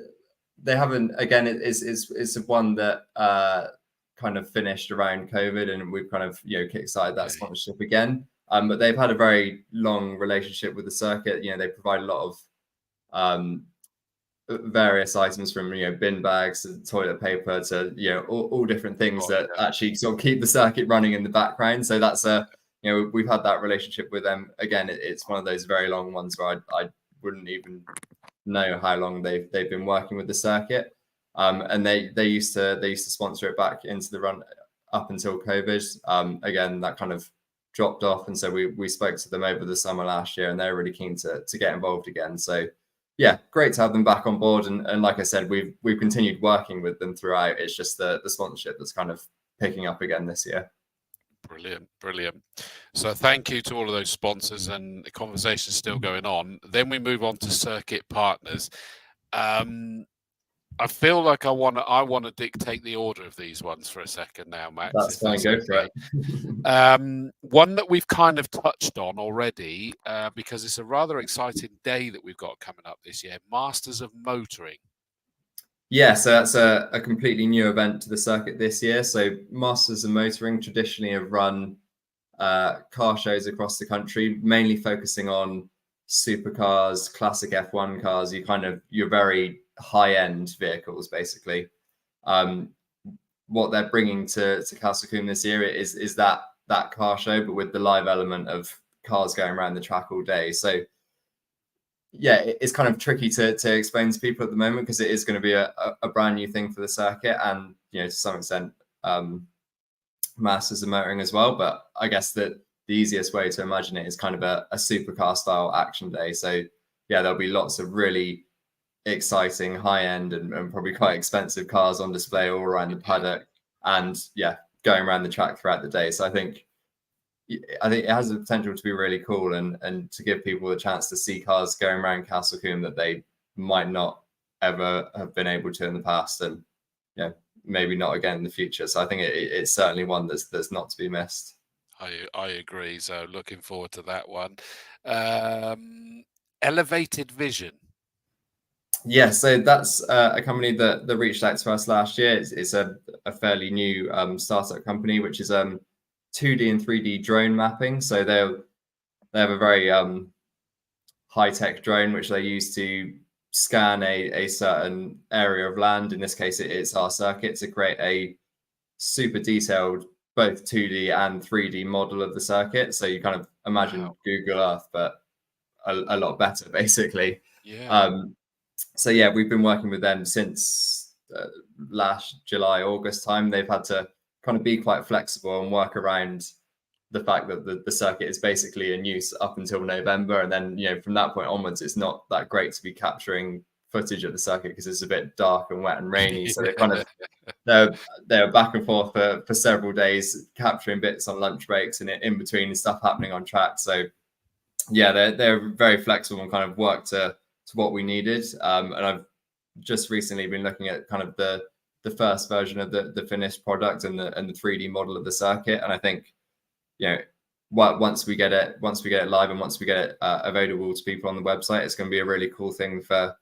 They haven't. Again, it's one that kind of finished around COVID, and we've kind of kickstarted that sponsorship again. But they've had a very long relationship with the circuit. They provide a lot of various items from bin bags to toilet paper to all different things that actually sort of keep the circuit running in the background. So that's we've had that relationship with them. Again, it's one of those very long ones where I wouldn't even know how long they've been working with the circuit. And they used to sponsor it back into the run up until COVID. Again, that kind of dropped off, and so we spoke to them over the summer last year, and they're really keen to get involved again. So yeah, great to have them back on board. And like I said, we've continued working with them throughout. It's just the sponsorship that's kind of picking up again this year. Brilliant, brilliant. So thank you to all of those sponsors, and the conversation's still going on. Then we move on to circuit partners. I feel like I want to dictate the order of these ones for a second now, Max. That's fine, go for it. One that we've kind of touched on already, because it's a rather exciting day that we've got coming up this year, Masters of Motoring. Yeah, so that's a completely new event to the circuit this year. So Masters of Motoring traditionally have run car shows across the country, mainly focusing on supercars, classic F1 cars, your very high-end vehicles, basically. What they're bringing to Castle Combe this year is that car show, but with the live element of cars going around the track all day. So yeah, it's kind of tricky to explain to people at the moment, because it is going to be a brand new thing for the circuit, and to some extent Masters of Motoring as well. But I guess that the easiest way to imagine it is kind of a supercar style action day. So yeah, there'll be lots of really exciting high-end and probably quite expensive cars on display all around the paddock, and yeah, going around the track throughout the day. So I think it has the potential to be really cool, and to give people a chance to see cars going around Castle Combe that they might not ever have been able to in the past, and maybe not again in the future. So I think it's certainly one that's not to be missed. I agree. So looking forward to that one. Elevated Vision. Yeah, so that's a company that reached out to us last year. It's a fairly new startup company, which is 2D and 3D drone mapping. So they have a very high-tech drone which they use to scan a certain area of land. In this case, it's our circuit, to create a super detailed both 2D and 3D model of the circuit. So you kind of imagine Google Earth, but a lot better, basically. Yeah. So yeah, we've been working with them since last July, August time. They've had to kind of be quite flexible and work around the fact that the circuit is basically in use up until November, and then from that point onwards, it's not that great to be capturing footage of the circuit because it's a bit dark and wet and rainy. So they kind of they're back and forth for several days, capturing bits on lunch breaks and in between stuff happening on track. So yeah, they're very flexible and kind of work to what we needed. And I've just recently been looking at kind of the first version of the finished product and the 3D model of the circuit. And I think, once we get it live and once we get it available to people on the website, it's going to be a really cool thing for,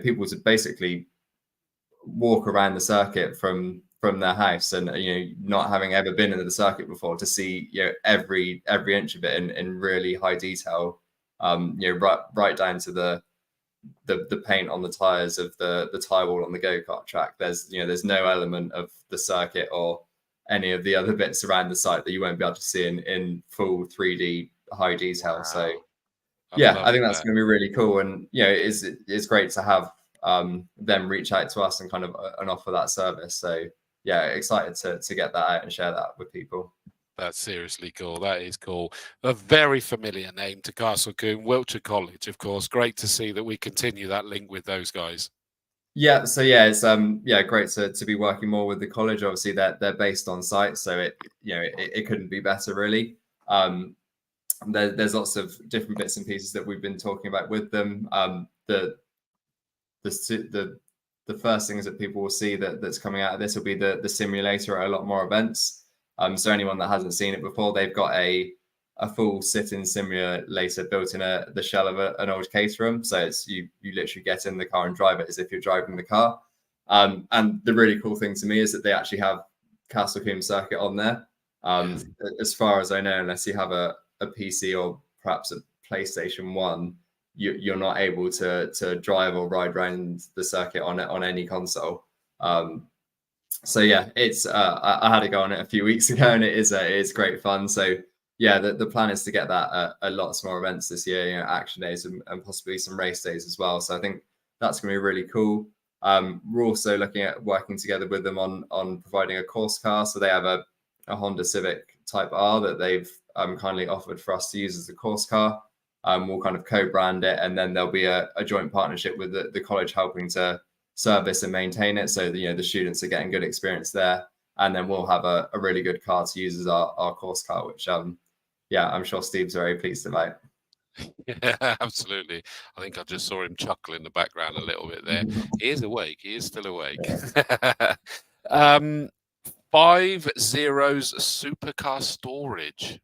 people to basically walk around the circuit from their house and, not having ever been into the circuit before, to see, every inch of it in really high detail, right down to the paint on the tires of the tire wall on the go-kart track. There's no element of the circuit or any of the other bits around the site that you won't be able to see in full 3D high detail. Wow. So I think that's going to be really cool, and it's great to have them reach out to us and kind of and offer that service. So yeah, excited to get that out and share that with people. That's seriously cool. That is cool. A very familiar name to Castle Combe, Wiltshire College, of course. Great to see that we continue that link with those guys. Yeah. So yeah, it's great to be working more with the college. Obviously, they're based on site, so it couldn't be better, really. There's lots of different bits and pieces that we've been talking about with them. The first things that people will see that's coming out of this will be the simulator at a lot more events. So anyone that hasn't seen it before, they've got a full sit-in simulator built in the shell of an old Caterham. So it's you literally get in the car and drive it as if you're driving the car. And the really cool thing to me is that they actually have Castle Combe circuit on there. As far as I know, unless you have a PC or perhaps a PlayStation 1, you're not able to drive or ride around the circuit on any console. So yeah, it's I had to go on it a few weeks ago, and it's great fun. So yeah, the plan is to get that at lots more events this year, action days and possibly some race days as well. So I think that's going to be really cool. We're also looking at working together with them on providing a course car. So they have a Honda Civic Type R that they've kindly offered for us to use as a course car. We'll kind of co-brand it, and then there'll be a joint partnership with the college helping to service and maintain it. So the students are getting good experience there, and then we'll have a really good car to use as our course car, which I'm sure Steve's very pleased about. Yeah, absolutely. I think I just saw him chuckle in the background a little bit there. He is awake. He is still awake. Yeah. 5 Zeros Supercar Storage.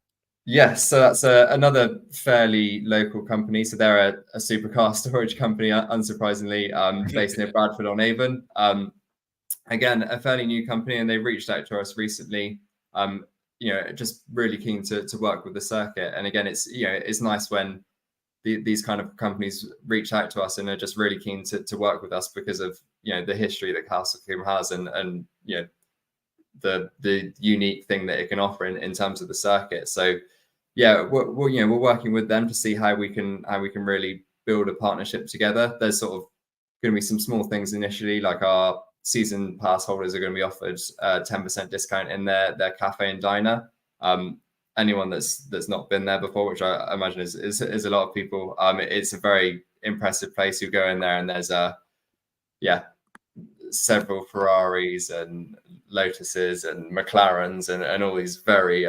Yes, so that's another fairly local company. So they're a supercar storage company, unsurprisingly, based near Bradford on Avon. Again, a fairly new company, and they reached out to us recently. Just really keen to work with the circuit. And again, it's nice when these kind of companies reach out to us and are just really keen to work with us because of the history that Castle Combe has and the unique thing that it can offer in terms of the circuit. So yeah, we're working with them to see how we can really build a partnership together. There's sort of going to be some small things initially, like our season pass holders are going to be offered 10% discount in their cafe and diner. Anyone that's not been there before, which I imagine is a lot of people, it's a very impressive place. You go in there and there's several Ferraris and Lotuses and McLarens and all these very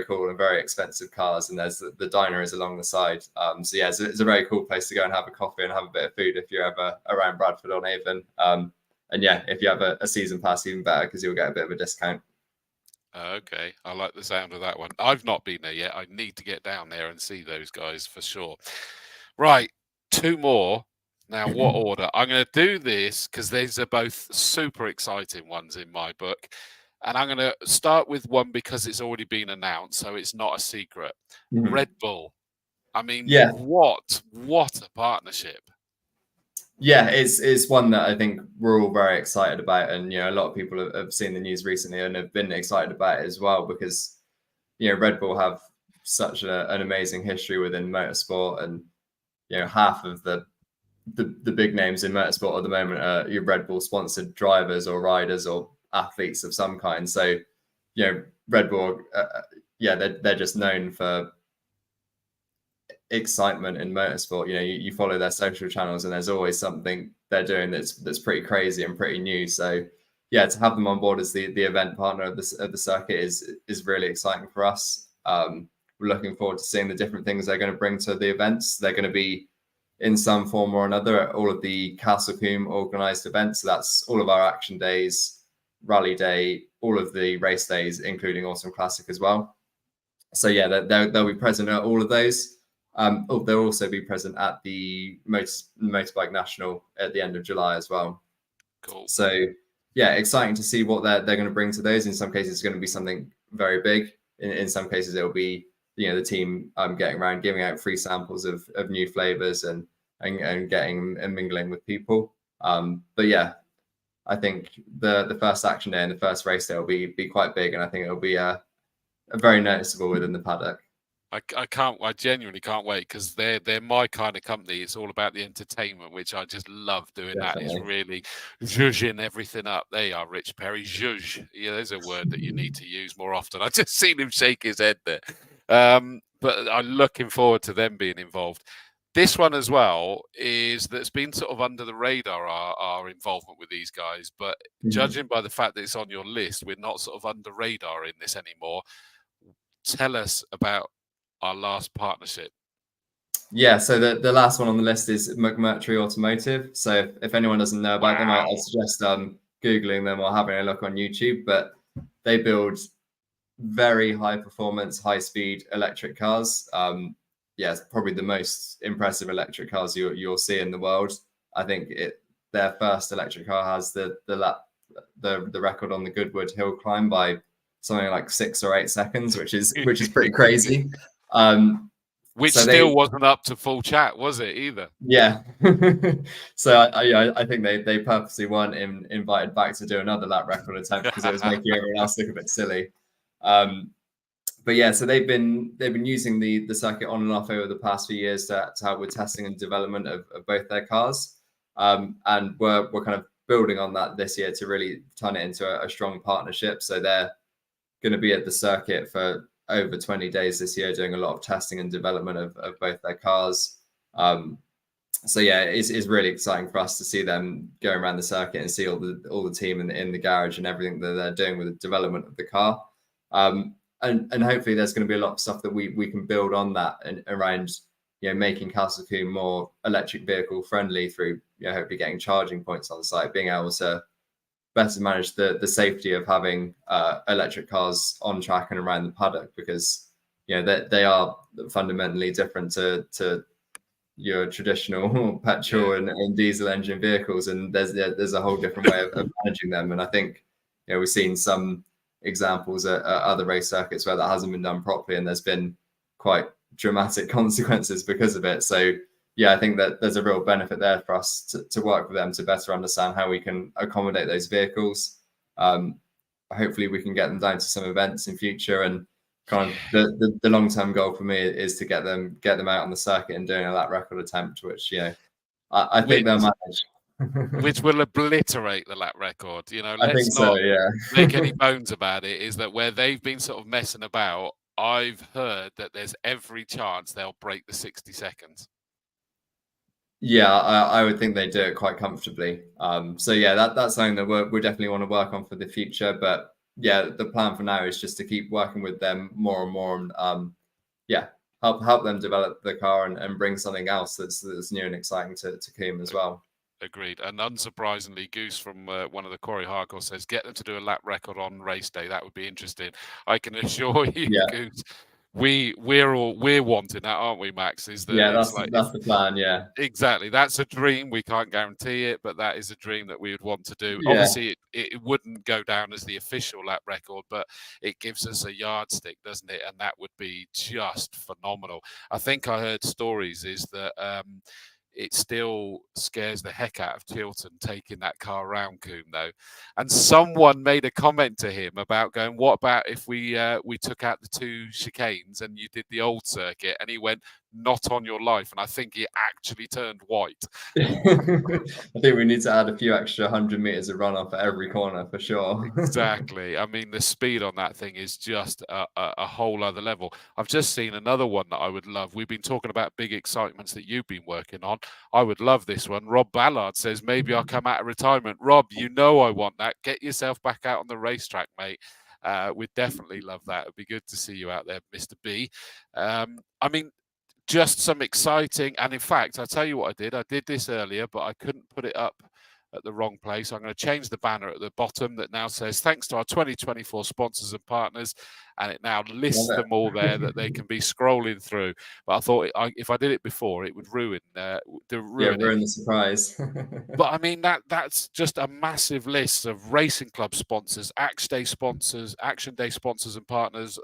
cool and very expensive cars, and there's the diner is along the side. So yeah, it's a very cool place to go and have a coffee and have a bit of food if you're ever around Bradford on Avon. And yeah, if you have a season pass, even better, because you'll get a bit of a discount. Okay, I like the sound of that one. I've not been there yet. I need to get down there and see those guys for sure. Right, 2 more. Now, what order? I'm going to do this because these are both super exciting ones in my book. And I'm going to start with one because it's already been announced, so it's not a secret. Red Bull. I mean, yeah, what a partnership. Yeah, it's one that I think we're all very excited about. And, a lot of people have seen the news recently and have been excited about it as well because, Red Bull have such an amazing history within motorsport. And, half of the big names in motorsport at the moment are your Red Bull sponsored drivers or riders or athletes of some kind. So, Red Bull, they're just known for excitement in motorsport. You follow their social channels and there's always something they're doing that's pretty crazy and pretty new. So yeah, to have them on board as the event partner of the circuit is really exciting for us. We're looking forward to seeing the different things they're going to bring to the events. They're going to be in some form or another at all of the Castle Combe organised events. So that's all of our action days, rally day, all of the race days, including Autumn Classic as well. So yeah, they'll be present at all of those. They'll also be present at the Motorbike National at the end of July as well. Cool. So yeah, exciting to see what they're going to bring to those. In some cases, it's going to be something very big. In some cases, it'll be the team getting around, giving out free samples of new flavors and getting and mingling with people. But yeah, I think the first action day and the first race day will be quite big, and I think it'll be a very noticeable within the paddock. I genuinely can't wait because they're my kind of company. It's all about the entertainment, which I just love doing. Definitely. That is really zhuzhing everything up. There you are, Rich Perry. Zhuzh. Yeah, there's a word that you need to use more often. I just seen him shake his head there. But I'm looking forward to them being involved. This one as well that's been sort of under the radar, our involvement with these guys. But judging by the fact that it's on your list, we're not sort of under radar in this anymore. Tell us about our last partnership. Yeah, so the last one on the list is McMurtry Automotive. So if anyone doesn't know about them, I suggest Googling them or having a look on YouTube. But they build very high performance, high speed electric cars. It's probably the most impressive electric cars you'll see in the world. I think their first electric car has the record on the Goodwood Hill climb by something like 6 or 8 seconds, which is pretty crazy. Which still wasn't up to full chat, was it either? Yeah. So I think they purposely weren't invited back to do another lap record attempt because it was making everyone else look a bit silly. But yeah, so they've been using the circuit on and off over the past few years to help with testing and development of both their cars. And we're kind of building on that this year to really turn it into a strong partnership. So they're going to be at the circuit for over 20 days this year, doing a lot of testing and development of both their cars. So yeah, it's really exciting for us to see them going around the circuit and see all the team in the garage and everything that they're doing with the development of the car. And hopefully there's going to be a lot of stuff that we can build on that and around, you know, making Castle Combe more electric vehicle friendly through, you know, hopefully getting charging points on site, being able to better manage the safety of having electric cars on track and around the paddock, because, you know, they are fundamentally different to your traditional petrol and diesel engine vehicles, and there's a whole different way of managing them. And I think, you know, we've seen some examples at other race circuits where that hasn't been done properly, and there's been quite dramatic consequences because of it. So yeah, I think that there's a real benefit there for us to work with them to better understand how we can accommodate those vehicles. Hopefully we can get them down to some events in future, and kind of the long-term goal for me is to get them out on the circuit and doing a lap record attempt, which, you know, I think they'll manage. Which will obliterate the lap record. You know, I think so, yeah. Make any bones about it, is that where they've been sort of messing about, I've heard that there's every chance they'll break the 60 seconds. Yeah, I would think they do it quite comfortably. So yeah, that's something that we definitely want to work on for the future. But yeah, the plan for now is just to keep working with them more and more, and yeah, help them develop the car and bring something else that's new and exciting to Combe as well. Agreed. And unsurprisingly, Goose from one of the Quarry Hardcore says, get them to do a lap record on race day. That would be interesting. I can assure you, Goose, we're wanting that, aren't we, Max? Is that that's the plan? Yeah, exactly. That's a dream. We can't guarantee it, but that is a dream that we would want to do. Yeah. Obviously, it wouldn't go down as the official lap record, but it gives us a yardstick, doesn't it? And that would be just phenomenal. I think I heard stories is that it still scares the heck out of Chilton taking that car around Combe, though. And someone made a comment to him about going, what about if we took out the 2 chicanes and you did the old circuit? And he went, not on your life. And I think he actually turned white. I think we need to add a few extra 100 meters of runoff at every corner for sure. Exactly. I mean, the speed on that thing is just a whole other level. I've just seen another one that I would love. We've been talking about big excitements that you've been working on. I would love this one. Rob Ballard says, maybe I'll come out of retirement. Rob, you know I want that. Get yourself back out on the racetrack, mate. We'd definitely love that. It'd be good to see you out there, Mr. B. I mean, just some exciting, and in fact, I'll tell you what I did. I did this earlier, but I couldn't put it up at the wrong place. I'm going to change the banner at the bottom that now says, thanks to our 2024 sponsors and partners, and it now lists them all there that they can be scrolling through. But I thought if I did it before, it would ruin the surprise. But I mean, that's just a massive list of racing club sponsors, Action Day sponsors and partners,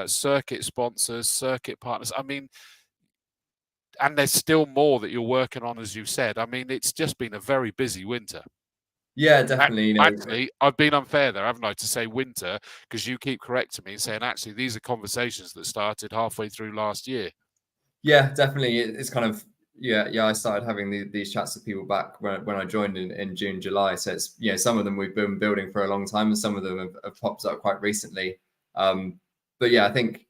circuit sponsors, circuit partners. I mean, and there's still more that you're working on, as you said. I mean, it's just been a very busy winter. Yeah, definitely. Actually, I've been unfair there, haven't I, to say winter, because you keep correcting me and saying, actually, these are conversations that started halfway through last year. Yeah, definitely. It's kind of, I started having these chats with people back when I joined in June, July. So it's, you know, some of them we've been building for a long time, and some of them have popped up quite recently. But yeah, I think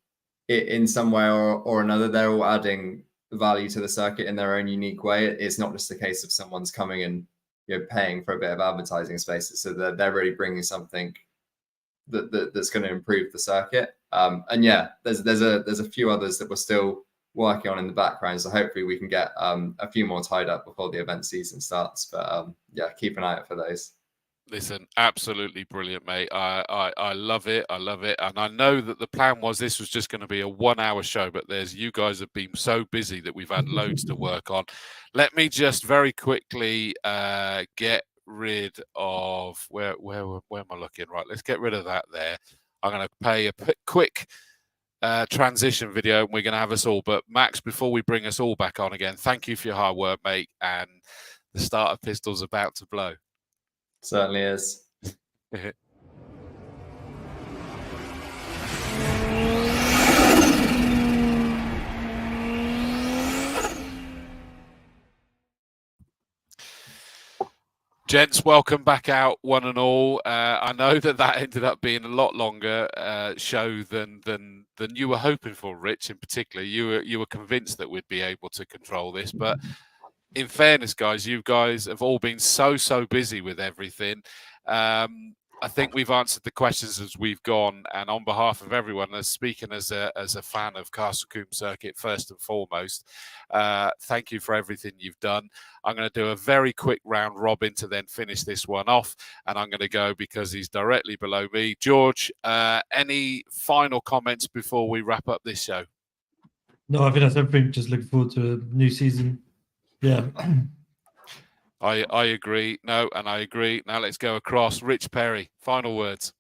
in some way or another, they're all adding value to the circuit in their own unique way. It's not just a case of someone's coming and, you know, paying for a bit of advertising space. So they're really bringing something that's going to improve the circuit. And yeah, there's a few others that we're still working on in the background. So hopefully we can get a few more tied up before the event season starts. But yeah, keep an eye out for those. Listen, absolutely brilliant, mate. I love it. I love it. And I know that the plan was this was just going to be a 1-hour show, but you guys have been so busy that we've had loads to work on. Let me just very quickly get rid of where am I looking? Right, let's get rid of that there. I'm going to play a quick transition video, and we're going to have us all. But Max, before we bring us all back on again, thank you for your hard work, mate. And the starter pistol's about to blow. Certainly is. Gents, welcome back out, one and all. I know that ended up being a lot longer show than you were hoping for, Rich. In particular, you were convinced that we'd be able to control this, but in fairness, guys, you guys have all been so busy with everything. I think we've answered the questions as we've gone, and on behalf of everyone, as speaking as a fan of Castle Combe Circuit first and foremost, thank you for everything you've done. I'm going to do a very quick round robin to then finish this one off, and I'm going to go because he's directly below me. George, any final comments before we wrap up this show? No, I think that's everything. Just looking forward to a new season. Yeah. I agree. No, and I agree. Now let's go across. Rich Perry, final words.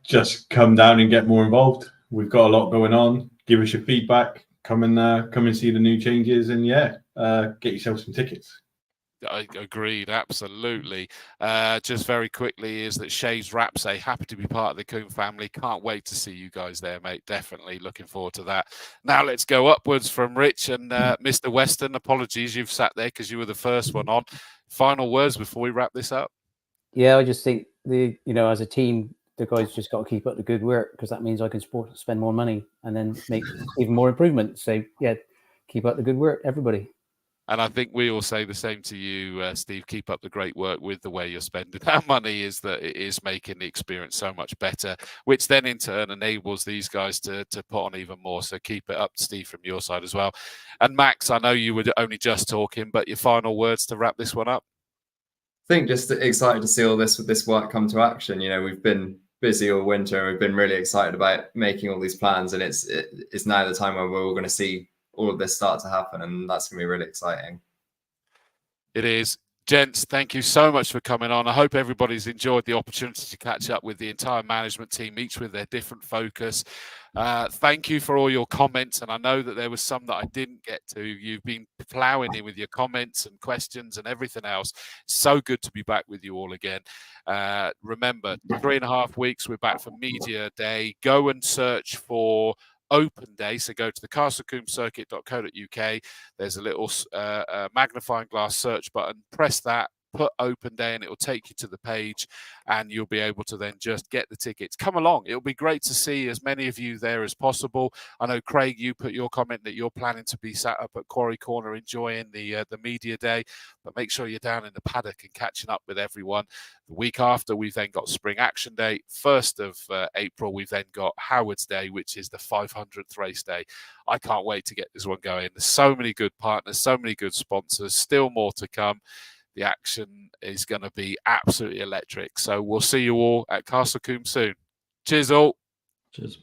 Just come down and get more involved. We've got a lot going on. Give us your feedback. Come and see the new changes, and get yourself some tickets. I agreed, absolutely. Just very quickly is that Shays Rapsay, happy to be part of the Combe family. Can't wait to see you guys there, mate. Definitely looking forward to that. Now let's go upwards from Rich and Mr. Weston. Apologies, you've sat there because you were the first one on. Final words before we wrap this up. Yeah, I just think as a team, the guys just got to keep up the good work, because that means I can spend more money and then make even more improvements. So yeah, keep up the good work, everybody. And I think we all say the same to you, Steve. Keep up the great work with the way you're spending our money. Is that it is making the experience so much better, which then in turn enables these guys to put on even more. So keep it up, Steve, from your side as well. And Max, I know you were only just talking, but your final words to wrap this one up. I think just excited to see all this work come to action. We've been busy all winter, and we've been really excited about making all these plans, and it's now the time when we're all going to see all of this start to happen, and that's going to be really exciting. It is. Gents, thank you so much for coming on. I hope everybody's enjoyed the opportunity to catch up with the entire management team, each with their different focus. Thank you for all your comments, and I know that there was some that I didn't get to. You've been ploughing in with your comments and questions and everything else. So good to be back with you all again. Remember, 3.5 weeks, we're back for Media Day. Go and search for Open Day, so go to the castlecombecircuit.co.uk. There's a little magnifying glass search button. Press that, put Open Day, and it will take you to the page, and you'll be able to then just get the tickets. Come along. It'll be great to see as many of you there as possible. I know, Craig, you put your comment that you're planning to be sat up at Quarry Corner enjoying the Media Day, but make sure you're down in the paddock and catching up with everyone. The week after, we've then got Spring Action Day. 1st of April, we've then got Howard's Day, which is the 500th race day. I can't wait to get this one going. There's so many good partners, so many good sponsors, still more to come. The action is going to be absolutely electric. So we'll see you all at Castle Combe soon. Cheers all. Cheers.